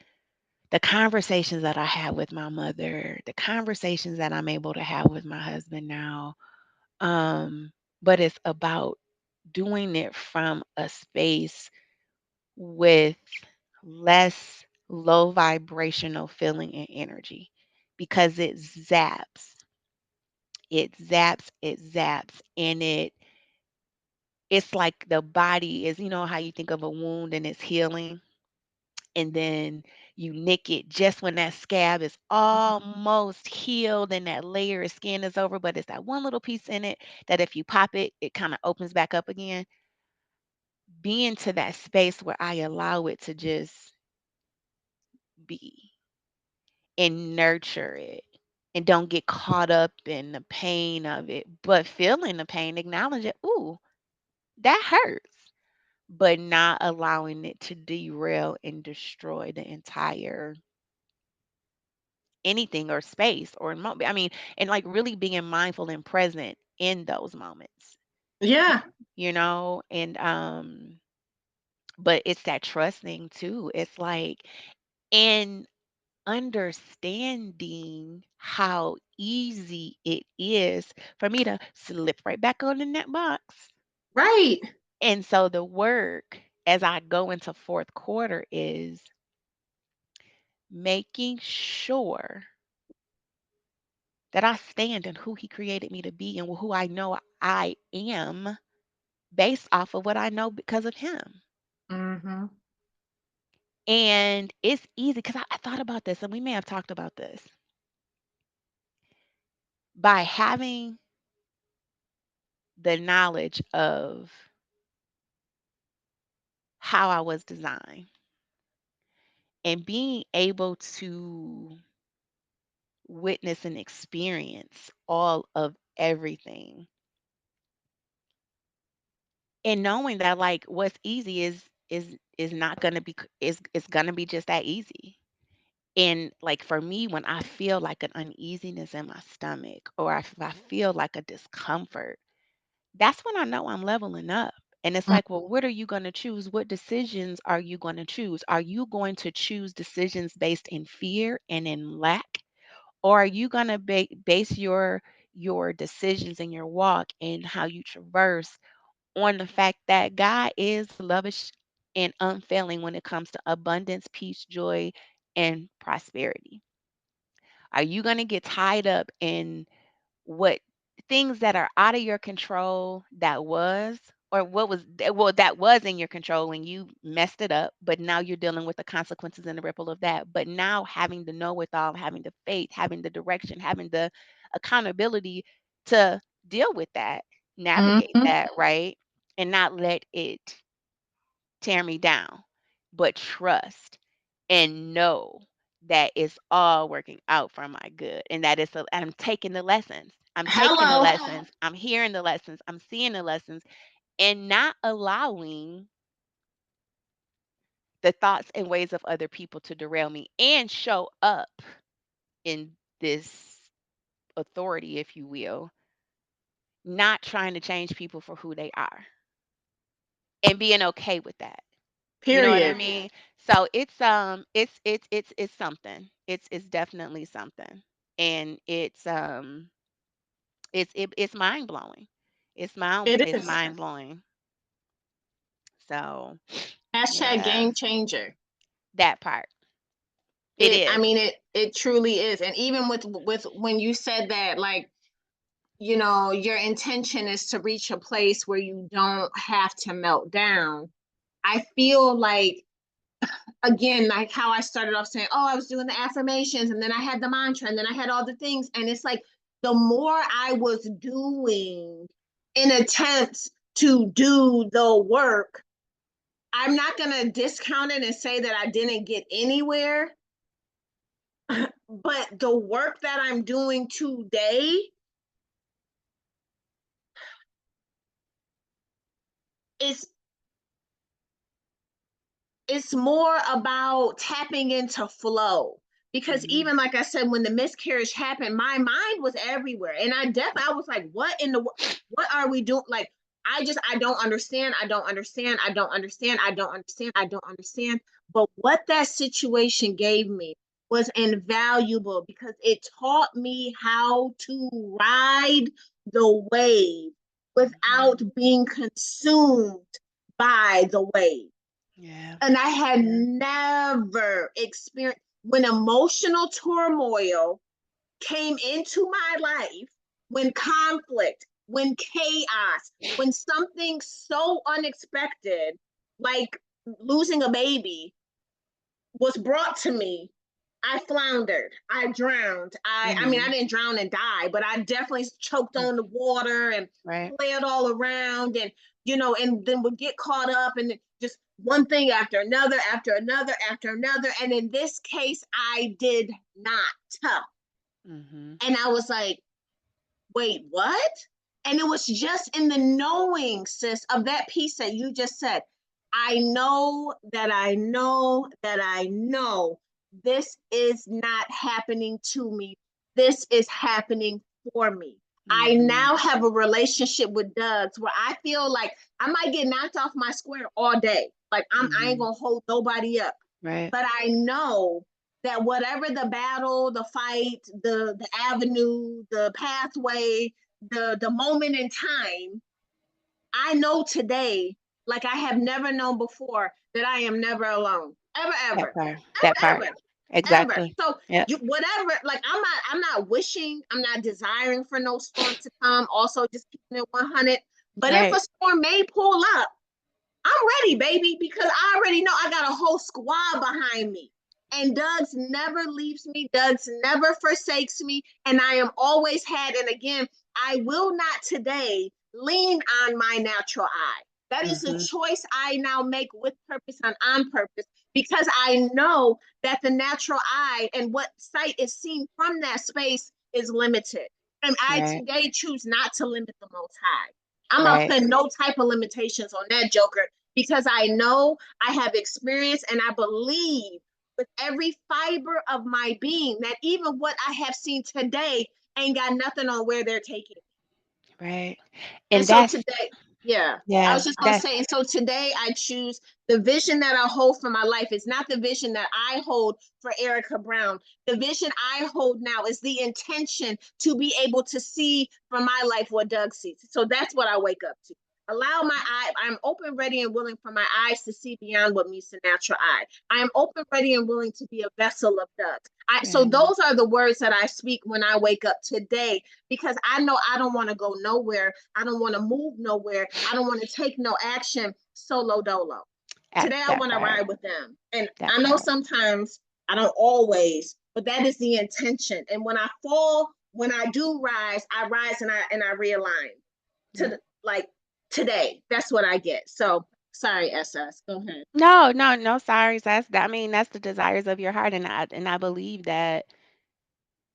the conversations that I have with my mother, the conversations that I'm able to have with my husband now, um, but it's about doing it from a space with less low vibrational feeling and energy, because it zaps, and it's like the body is, you know how you think of a wound and it's healing, and then you nick it just when that scab is almost healed and that layer of skin is over, but it's that one little piece in it that if you pop it, it kind of opens back up again. Being to that space where I allow it to just be and nurture it and don't get caught up in the pain of it, but feeling the pain, acknowledge it. Ooh, that hurts, but not allowing it to derail and destroy the entire anything or space or moment. I mean, and like really being mindful and present in those moments, Yeah. and but it's that trust thing too. It's like in understanding how easy it is for me to slip right back on in that box. Right. And so the work as I go into fourth quarter is making sure that I stand in who he created me to be and who I know I am based off of what I know because of him. Mm-hmm. And it's easy because I thought about this and we may have talked about this. By having the knowledge of how I was designed and being able to witness and experience all of everything and knowing that like what's easy is not going to be is going to be just that easy. And like for me, when I feel like an uneasiness in my stomach or if I feel like a discomfort, that's when I know I'm leveling up. And it's like, well, what are you going to choose? What decisions are you going to choose? Are you going to choose decisions based in fear and in lack? Or are you going to base your decisions and your walk and how you traverse on the fact that God is lavish and unfailing when it comes to abundance, peace, joy, and prosperity? Are you going to get tied up in what things that are out of your control that was or what was well that was in your control when you messed it up, but now you're dealing with the consequences and the ripple of that, but now having the know with all, having the faith, having the direction, having the accountability to deal with that, navigate Mm-hmm. that, right, and not let it tear me down, but trust and know that it's all working out for my good and that I'm taking the lessons. I'm taking the Hello. lessons. I'm hearing the lessons. I'm seeing the lessons and not allowing the thoughts and ways of other people to derail me and show up in this authority, if you will, not trying to change people for who they are and being okay with that. You know what I Period. mean? So it's something. It's definitely something. And it's mind blowing. It It's is. mind blowing. So Hashtag yeah, game changer. that part. It It, I is. mean, it truly is. And even with when you said that, like, your intention is to reach a place where you don't have to melt down. I feel like, again, like how I started off saying, oh, I was doing the affirmations and then I had the mantra and then I had all the things. And it's like the more I was doing in attempts to do the work, I'm not going to discount it and say that I didn't get anywhere, but the work that I'm doing today is it's more about tapping into flow, because Hmm. even like I said, when the miscarriage happened, my mind was everywhere, and I was like, what in the what are we doing? Like, I don't understand, I don't understand, I don't understand, I don't understand, I don't understand. But what that situation gave me was invaluable, because it taught me how to ride the wave Hmm. without being consumed by the wave. Yeah. And I had never experienced when emotional turmoil came into my life, when conflict, when chaos, when something so unexpected, like losing a baby, was brought to me, I floundered. I drowned. I mean, I Mhm. didn't drown and die, but I definitely choked Mm. on the water and Right. flared all around, and and then would get caught up and just one thing after another, after another, after another. And in this case, I did not. Mhm. And I was like, wait, what? And it was just in the knowing, sis, of that piece that you just said. I know that I know that I know this is not happening to me. This is happening for me. I Mhm. now have a relationship with Doug's where I feel like I might get knocked off my square all day. Like I ain't Mhm. gonna hold nobody up. Right. But I know that whatever the battle, the fight, the avenue, the pathway, the moment in time, I know today, like I have never known before, that I am never alone. Ever, That ever, part. That ever, part. ever, ever. Exactly. So Yep. you whatever, like I'm not wishing, I'm not desiring for no storm to come. Also, just keeping it 100. But if a Right. storm may pull up, I'm ready, baby, because I already know I got a whole squad behind me. And Doug's never leaves me. Doug's never forsakes me. And I am always had. And again, I will not today lean on my natural eye. That is a Mhm. choice I now make with purpose and on purpose because I know that the natural eye and what sight is seen from that space is limited. And I Right. today choose not to limit the Most High. I'm gonna Right. put no type of limitations on that joker because I know I have experience and I believe with every fiber of my being that even what I have seen today ain't got nothing on where they're taking. Right. And And so that's today, yeah, I yeah, was just gonna that's say, and so today I choose the vision that I hold for my life is not the vision that I hold for Erica Brown. The vision I hold now is the intention to be able to see from my life what Doug sees. So that's what I wake up to. Allow my eye, I'm open, ready, and willing for my eyes to see beyond what meets the natural eye. I am open, ready, and willing to be a vessel of Doug. So right. those are the words that I speak when I wake up today because I know I don't want to go nowhere. I don't want to move nowhere. I don't want to take no action solo dolo. At Today I that want to part. ride with them. And That I know part. sometimes I don't always, but that is the intention. And when I fall, when I do rise, I rise and I realign to Yeah. the, like today. That's what I get. So sorry, SS. Go ahead. No, no, no sorries. I mean, that's the desires of your heart, and I believe that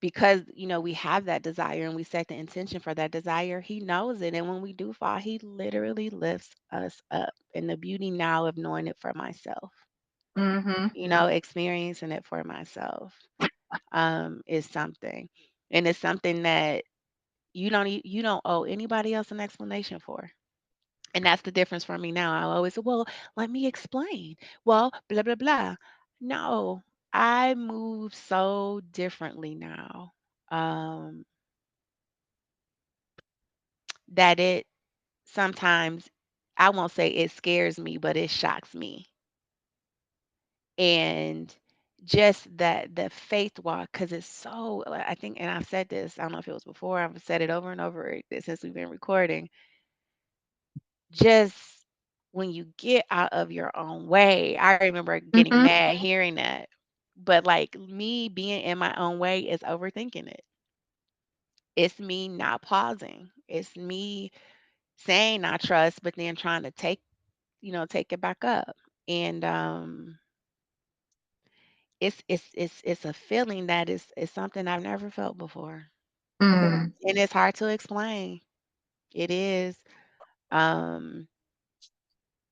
because we have that desire and we set the intention for that desire, he knows it, and when we do fall, he literally lifts us up. And the beauty now of knowing it for myself, Mm-hmm. experiencing it for myself, is something, and it's something that you don't owe anybody else an explanation for. And that's the difference for me now. I always say, well, let me explain. Well, blah, blah, blah. No, I move so differently now, um, that it sometimes, I won't say it scares me, but it shocks me. And just that the faith walk, because it's so, I think, and I've said this, I don't know if it was before, I've said it over and over since we've been recording. Just when you get out of your own way, I remember getting Mm-hmm. mad hearing that. But like me being in my own way is overthinking it. It's me not pausing. It's me saying I trust, but then trying to take it back up. And it's a feeling that is something I've never felt before. Mm. And it's hard to explain. It is. Um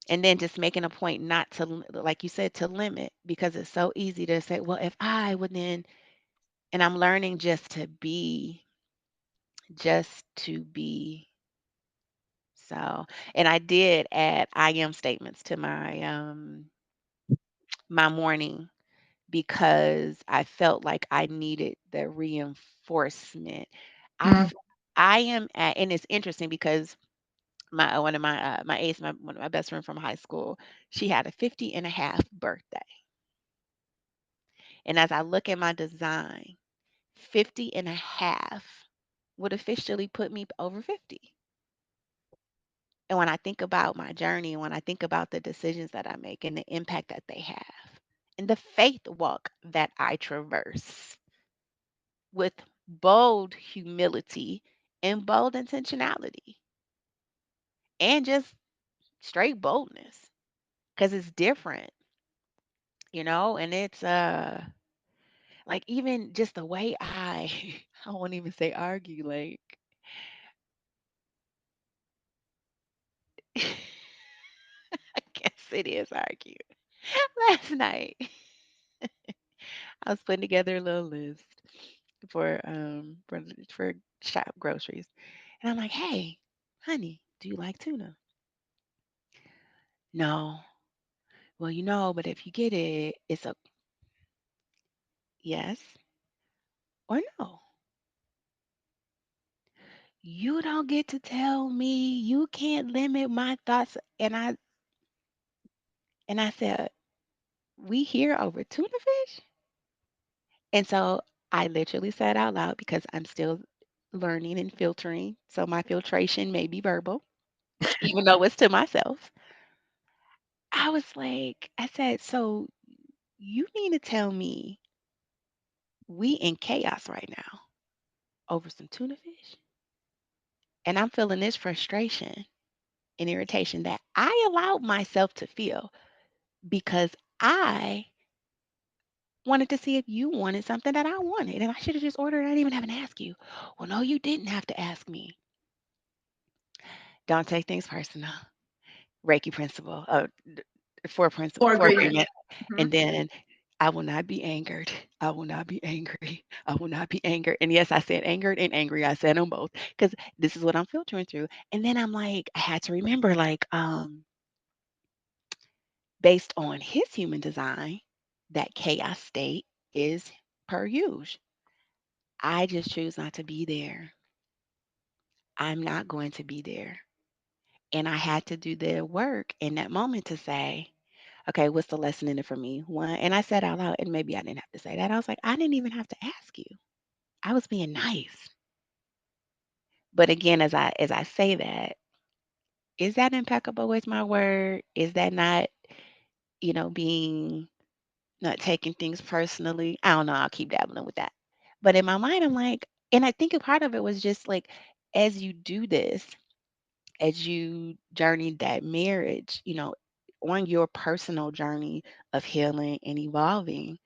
And then just making a point not to, like you said, to limit because it's so easy to say, well, if I would then, and I'm learning just to be. So, and I did add I am statements to my morning because I felt like I needed the reinforcement. I, Mm. f- I am at, and it's interesting because my one of my ace, one of my best friend from high school, she had a 50 and a half birthday. And as I look at my design, 50 and a half would officially put me over 50. And when I think about my journey, when I think about the decisions that I make and the impact that they have, and the faith walk that I traverse with bold humility and bold intentionality and just straight boldness, because it's different, and it's like even just the way I I won't even say argue, like I guess it is argue. Last night I was putting together a little list for shop groceries. And I'm like, "Hey, honey, do you like tuna?" "No." "Well, but if you get it, it's a yes or no. You don't get to tell me. You can't limit my thoughts." And I said, "We here over tuna fish?" And so I literally said out loud because I'm still learning and filtering. So my filtration may be verbal, even though it's to myself. I was like, I said, "So you mean to tell me we in chaos right now over some tuna fish?" And I'm feeling this frustration and irritation that I allowed myself to feel because I wanted to see if you wanted something that I wanted. And I should have just ordered it. I didn't even have to ask you. Well, no, you didn't have to ask me. Don't take things personal. Reiki principle, four principle, Or four agreement. agreement. Mhm. And then I will not be angered. I will not be angry. I will not be angered. And yes, I said angered and angry. I said them both because this is what I'm filtering through. And then I'm like, I had to remember, like, based on his human design, that chaos state is per usual. I just choose not to be there. I'm not going to be there. And I had to do the work in that moment to say, okay, what's the lesson in it for me? One, and I said out loud, and maybe I didn't have to say that. I was like, I didn't even have to ask you. I was being nice. But again, as I say that, is that impeccable with my word? Is that not, being not taking things personally? I don't know. I'll keep dabbling with that. But in my mind, I'm like, and I think a part of it was just like, as you do this, as you journey that marriage, on your personal journey of healing and evolving,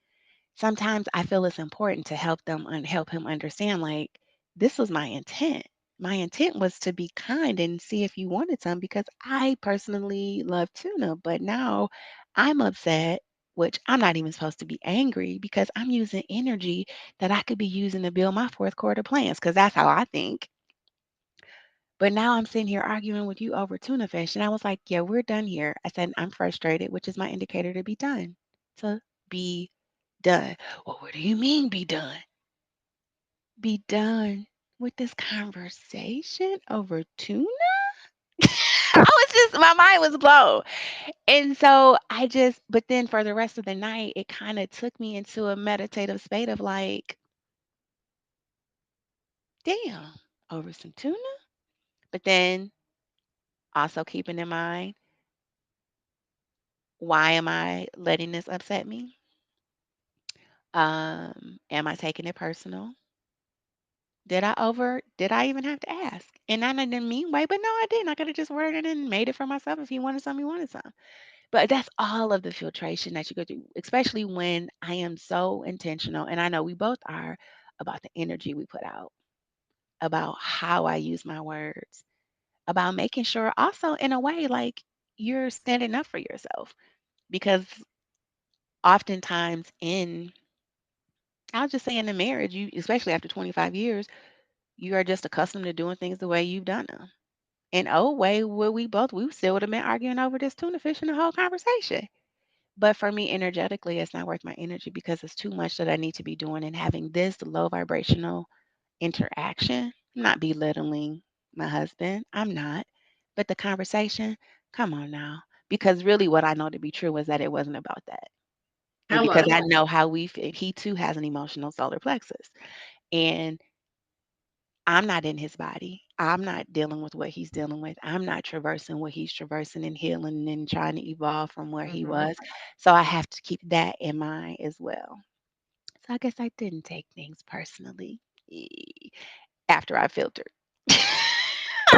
sometimes I feel it's important to help him understand, like, this was my intent. My intent was to be kind and see if you wanted some because I personally love tuna, but now I'm upset, which I'm not even supposed to be angry because I'm using energy that I could be using to build my fourth quarter plans because that's how I think. But now I'm sitting here arguing with you over tuna fish. And I was like, yeah, we're done here. I said, I'm frustrated, which is my indicator to be done. To be done. Well, what do you mean be done? Be done with this conversation over tuna? I was just, my mind was blown. And so but then for the rest of the night, it kind of took me into a meditative state of like, damn, over some tuna? But then also keeping in mind, why am I letting this upset me? Am I taking it personal? Did I even have to ask? And not in a mean way, but no, I didn't. I could have just ordered it and made it for myself. If he wanted some, he wanted some. But that's all of the filtration that you go through, especially when I am so intentional, and I know we both are, about the energy we put out, about how I use my words, about making sure also in a way like you're standing up for yourself. Because oftentimes I'll just say in a marriage, you especially after 25 years, you are just accustomed to doing things the way you've done them. And oh, way where we still would have been arguing over this tuna fish in the whole conversation. But for me, energetically, it's not worth my energy because it's too much that I need to be doing and having this low vibrational interaction. I'm not belittling my husband. I'm not. But the conversation, come on now. Because really, what I know to be true was that it wasn't about that. And because Hello. I know how we feel, he too has an emotional solar plexus. And I'm not in his body. I'm not dealing with what he's dealing with. I'm not traversing what he's traversing and healing and trying to evolve from where he Mm-hmm. was. So I have to keep that in mind as well. So I guess I didn't take things personally after I filtered.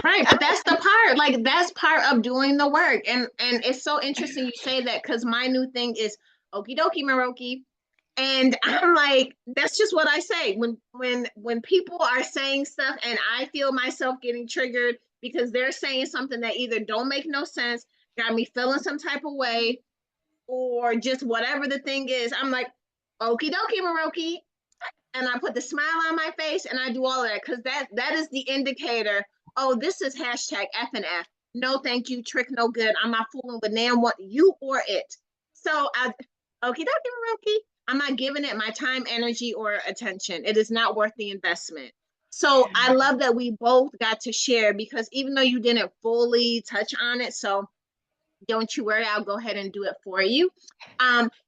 Right, but that's the part. Like that's part of doing the work. And it's so interesting you say that because my new thing is okie dokie Maroki. And I'm like, that's just what I say. When people are saying stuff and I feel myself getting triggered because they're saying something that either don't make no sense, got me feeling some type of way, or just whatever the thing is, I'm like, okie dokie Maroki, and I put the smile on my face and I do all of that because that is the indicator. Oh, this is hashtag F and F. No, thank you. Trick no good. I'm not fooling with Nan what you or it. So I okie dokie Maroki. I'm not giving it my time, energy, or attention. It is not worth the investment. So I love that we both got to share because even though you didn't fully touch on it, so don't you worry, I'll go ahead and do it for you.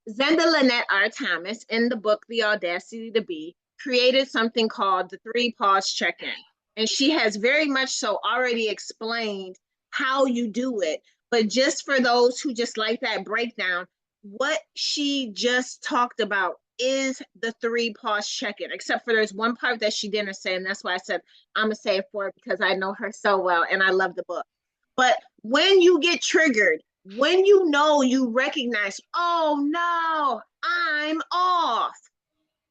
Zendalannette R. Thomas, in the book The Audacity to Be, created something called the three pause check in. And she has very much so already explained how you do it. But just for those who just like that breakdown, what she just talked about is the three pause check in, except for there's one part that she didn't say. And that's why I said I'm going to say it for her because I know her so well and I love the book. But when you get triggered, when you know you recognize, oh no, I'm off.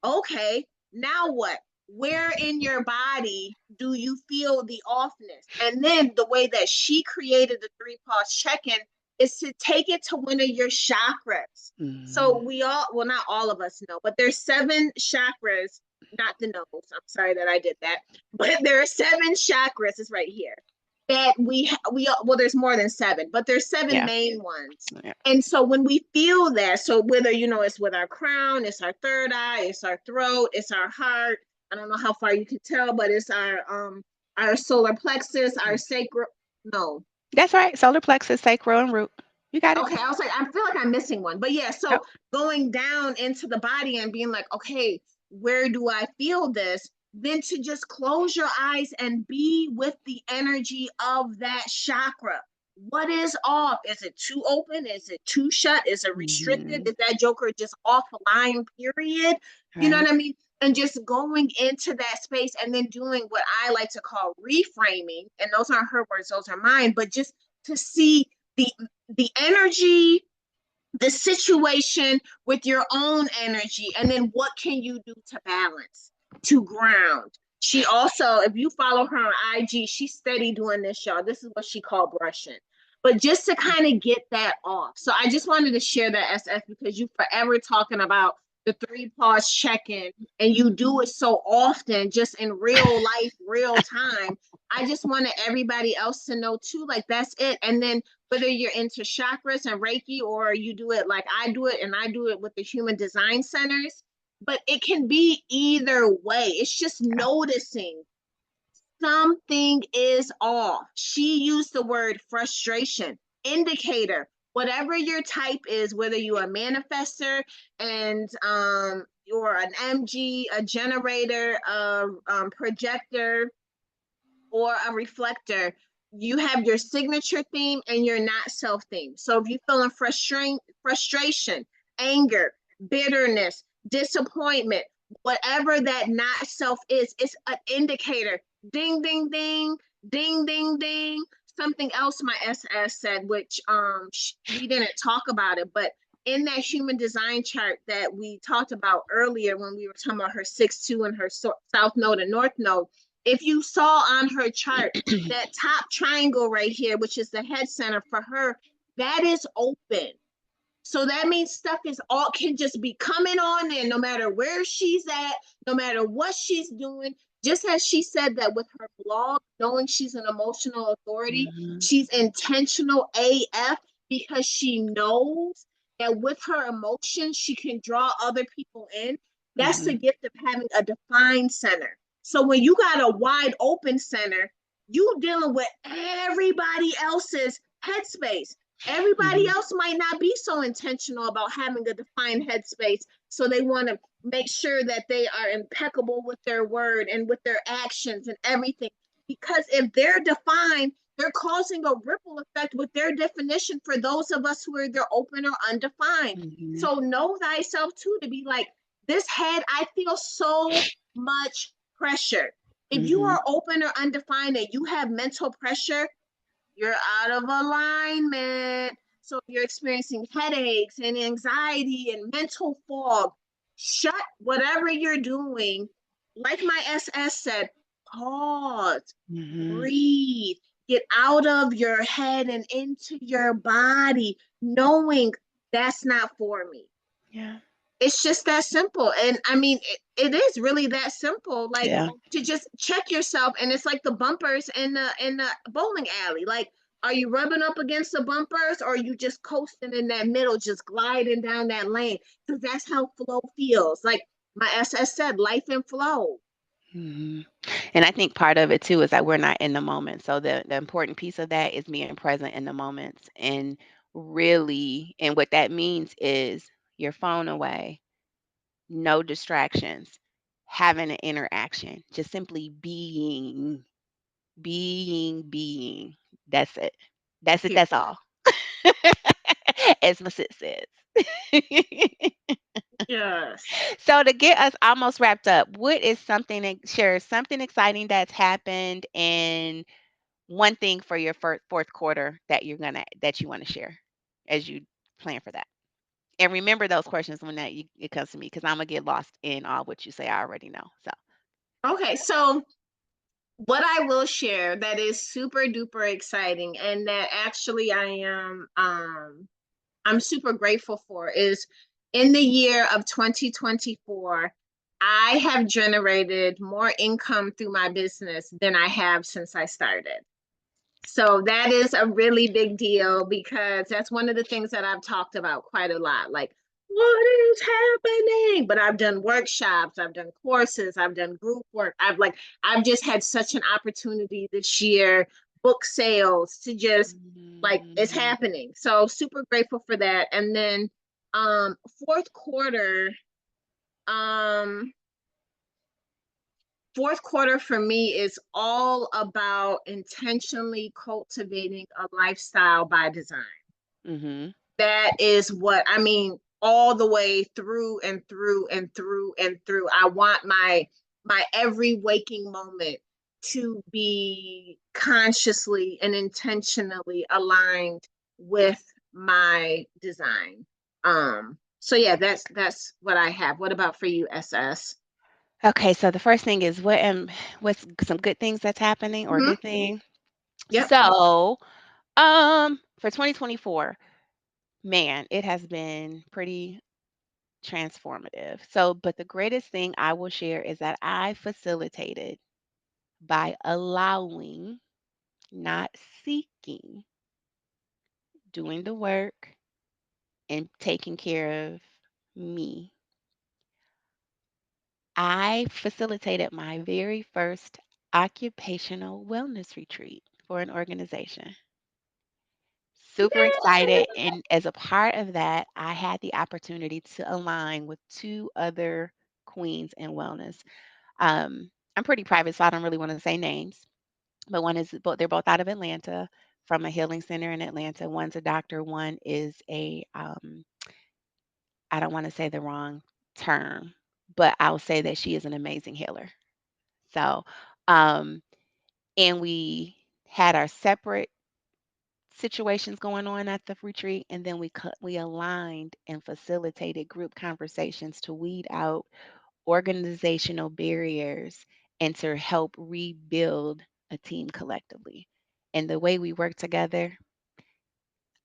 Okay, now what? Where in your body do you feel the offness? And then the way that she created the three pause check in is to take it to one of your chakras. So Mhm. we all, well, not all of us know, but there's seven chakras, not the nose. I'm sorry that I did that, but there are seven chakras. It's right here that well, there's more than seven, but there's seven Yeah. main ones. Yeah. And so when we feel that, so whether it's with our crown, it's our third eye, it's our throat, it's our heart. I don't know how far you can tell, but it's our solar plexus, our sacral. No, That's right. Solar plexus, sacral, and root. You got it. okay, I was like, I feel like I'm missing one. But yeah, Yep. so going down into the body and being like, okay, where do I feel this? Then to just close your eyes and be with the energy of that chakra. What is off? Is it too open? Is it too shut? Is it restricted? Mhm. Is that joker just offline, period? You know Right. what I mean? And just going into that space and then doing what I like to call reframing. And those aren't her words, those are mine, but just to see the the energy, the situation with your own energy, and then what can you do to balance, to ground. She also, if you follow her on IG, she's steady doing this, y'all. This is what she called brushing. But just to kind of get that off. So I just wanted to share that SF because you forever talking about the three pause check-in and you do it so often just in real life, real time. I just wanted everybody else to know too, like that's it. And then whether you're into chakras and Reiki or you do it like I do it and I do it with the human design centers, but it can be either way. It's just Yeah. noticing something is off. She used the word frustration, indicator. Whatever your type is, whether you're a manifester and you're an MG, a generator, a projector, or a reflector, you have your signature theme and your not self theme. So if you're feeling frustration, anger, bitterness, disappointment, whatever that not self is, it's an indicator. Ding, ding, ding, ding, ding, ding. Something else my SS said, which we didn't talk about it, but in that human design chart that we talked about earlier when we were talking about her 6-2 and her south node and north node, if you saw on her chart that top triangle right here, which is the head center for her, that is open. So that means stuff is all can just be coming on in no matter where she's at, no matter what she's doing. Just as she said that with her blog, knowing she's an emotional authority, Mhm. she's intentional AF because she knows that with her emotions, she can draw other people in. That's the Mhm. gift of having a defined center. So when you got a wide open center, you dealing with everybody else's headspace. Everybody Mhm. else might not be so intentional about having a defined headspace. So they want to make sure that they are impeccable with their word and with their actions and everything because if they're defined, they're causing a ripple effect with their definition for those of us who are either open or undefined. Mhm. So know thyself too, to be like, this head, I feel so much pressure. If you Mhm. are open or undefined and you have mental pressure, you're out of alignment. So if you're experiencing headaches and anxiety and mental fog, shut whatever you're doing. Like my SS said, pause, Mhm. breathe, get out of your head and into your body, knowing that's not for me. Yeah. It's just that simple. And I mean, it is really that simple. Like, Yeah. to just check yourself. And it's like the bumpers in the bowling alley. Like, are you rubbing up against the bumpers, or are you just coasting in that middle, just gliding down that lane? Because that's how flow feels. Like my SS said, life and flow. Mhm. And I think part of it too is that we're not in the moment. So the important piece of that is being present in the moments and really, and what that means is your phone away, no distractions, having an interaction, just simply being. That's it. That's it. Yeah. That's all. As my sis says. Yes. So to get us almost wrapped up, what is something that share something exciting that's happened and one thing for your fourth quarter that that you want to share as you plan for that? And remember those questions when it comes to me because I'm gonna get lost in all what you say I already know. So. Okay. So what I will share that is super duper exciting, and that actually I'm super grateful for, is in the year of 2024, I have generated more income through my business than I have since I started. So that is a really big deal, because that's one of the things that I've talked about quite a lot. Like, what is happening? But I've done workshops, I've done courses, I've done group work. I've just had such an opportunity this year, book sales, to just, like, it's Mhm. happening. So super grateful for that. And then fourth quarter, um fourth quarter for me is all about intentionally cultivating a lifestyle by design. Mhm. That is what I mean, all the way through and through and through and through. I want my every waking moment to be consciously and intentionally aligned with my design. So yeah, that's what I have. What about for you, SS? Okay, so the first thing is what's some good things that's happening or a Mm-hmm. good thing. Yep. So, for 2024, man, it has been pretty transformative. So, but the greatest thing I will share is that I facilitated by allowing, not seeking, doing the work and taking care of me. I facilitated my very first occupational wellness retreat for an organization. Super excited. And as a part of that, I had the opportunity to align with two other queens in wellness. I'm pretty private, so I don't really want to say names, but they're both out of Atlanta from a healing center in Atlanta. One's a doctor, one is I don't want to say the wrong term, but I'll say that she is an amazing healer. So, um, and we had our separate situations going on at the retreat, and then we aligned and facilitated group conversations to weed out organizational barriers and to help rebuild a team collectively. And the way we work together,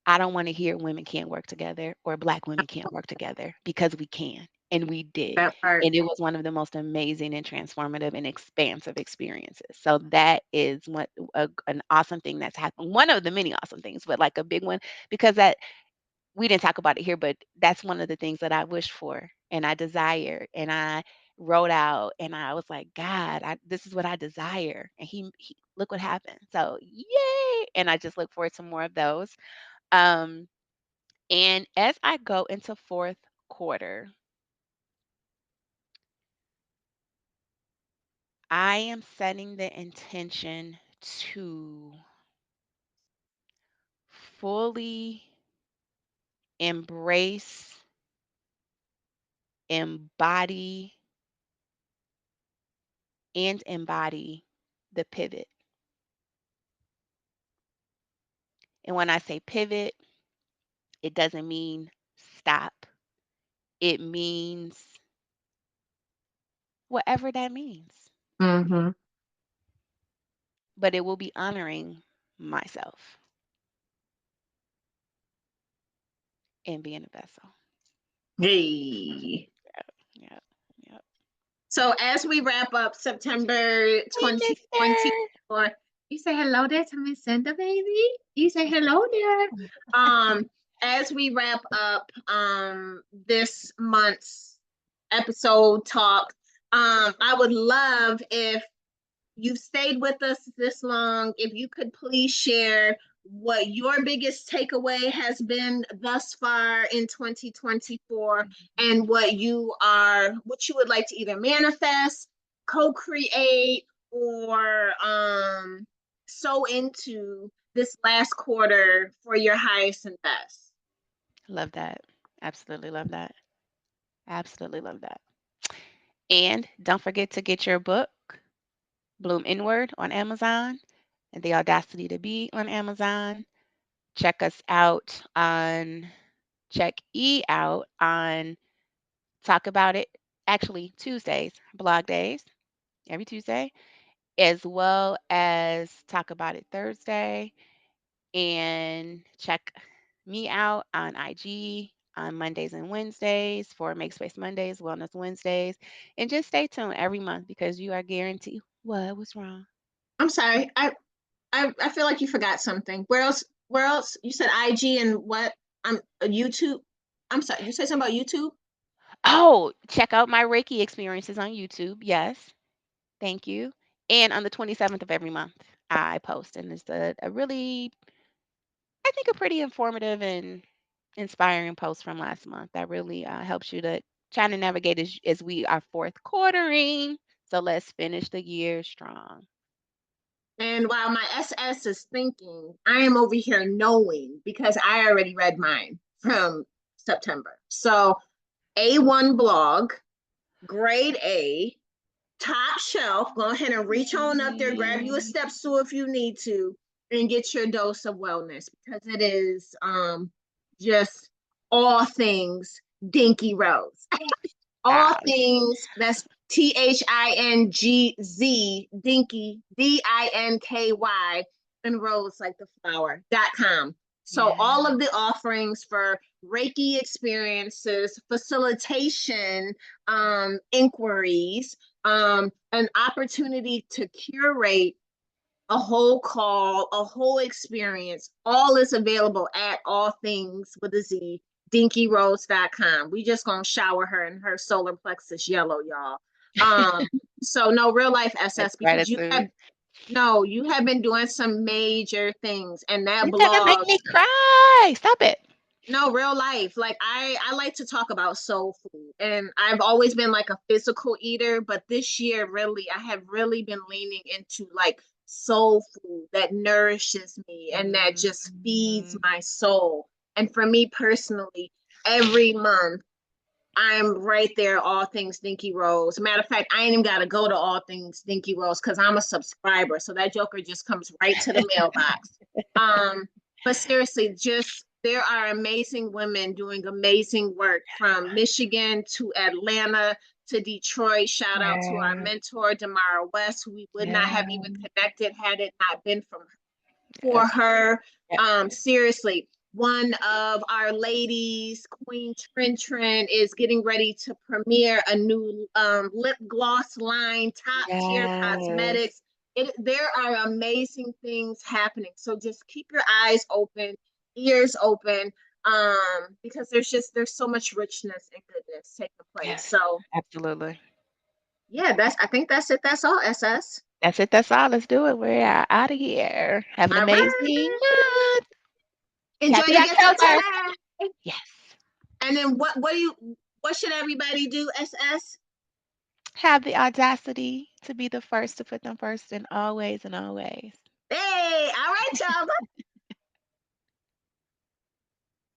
I don't want to hear women can't work together or black women can't work together because we can. And we did. That part. And it was one of the most amazing and transformative and expansive experiences. So that is an awesome thing that's happened. One of the many awesome things, but like a big one, because that we didn't talk about it here, but that's one of the things that I wished for and I desired and I wrote out and I was like, God, this is what I desire. And he look what happened. So yay. And I just look forward to more of those. Um, and as I go into fourth quarter, I am setting the intention to fully embrace, embody, and embody the pivot. And when I say pivot, it doesn't mean stop. It means whatever that means, Mm-hmm. but it will be honoring myself and being a vessel. Hey. Yep. Yep. So as we wrap up September Hey, mister. 2024, you say hello there to Miss Cinda, baby. You say hello there. Um, as we wrap up this month's episode talk, I would love if you've stayed with us this long, if you could please share what your biggest takeaway has been thus far in 2024 and what you would like to either manifest, co-create, or sow into this last quarter for your highest and best. Love that. Absolutely love that. Absolutely love that. And don't forget to get your book, Bloom Inward, on Amazon and The Audacity to Be on Amazon. Check us out on, check E out on Talk About It, actually Tuesdays, blog days, every Tuesday, as well as Talk About It Thursday. And check me out on IG on Mondays and Wednesdays for Make Space Mondays, Wellness Wednesdays. And just stay tuned every month because you are guaranteed. What was wrong? I'm sorry. I feel like you forgot something. Where else? Where else? You said IG and what? I'm YouTube. I'm sorry. You said something about YouTube. Oh, check out my Reiki experiences on YouTube. Yes, thank you. And on the 27th of every month, I post, and it's a really, I think, a pretty informative and inspiring post from last month that really helps you to try to navigate as we are fourth quartering. So let's finish the year strong. And while my SS is thinking, I am over here knowing because I already read mine from September. So A1 blog, grade A, top shelf. Go ahead and reach on up there, grab you a step stool if you need to, and get your dose of wellness because it is just all things Dinky Rose. All Ah, things that's THINGZ Dinky DINKY and rose like the flower.com. So yeah, all of the offerings for Reiki experiences, facilitation, inquiries, an opportunity to curate a whole call, a whole experience. All is available at all things with a Z, dinkyrose.com. We just gonna shower her in her solar plexus yellow, y'all. Um, so no real life that's SS because gratitude. you have been doing some major things and that You're gonna make blog. me cry. Stop it. No, real life. Like I like to talk about soul food, and I've always been like a physical eater, but this year really I have really been leaning into like soul food that nourishes me and that just feeds Mhm. my soul. And for me personally, every month I'm right there, all things Dinky Rose. Matter of fact, I ain't even got to go to all things Dinky Rose because I'm a subscriber. So that joker just comes right to the mailbox. Um, but seriously, just there are amazing women doing amazing work from Michigan to Atlanta to Detroit. Shout out to our Yeah, mentor, Damara West, who we would not yeah, have even connected had it not been for yep, her. yep. Seriously, one of our ladies, Queen Trin, is getting ready to premiere a new lip gloss line, top tier Yes, cosmetics. There are amazing things happening. So just keep your eyes open, ears open, because there's so much richness and goodness taking place. yes, So absolutely. yeah, I think that's it. That's all, SS. That's it. That's all. Let's do it. We're out of here. Have an All amazing right. month. Enjoy Happy your gift for October. today. Yes. And then what should everybody do, SS? Have the audacity To be the first to put them first in always and always. Hey, all right, y'all.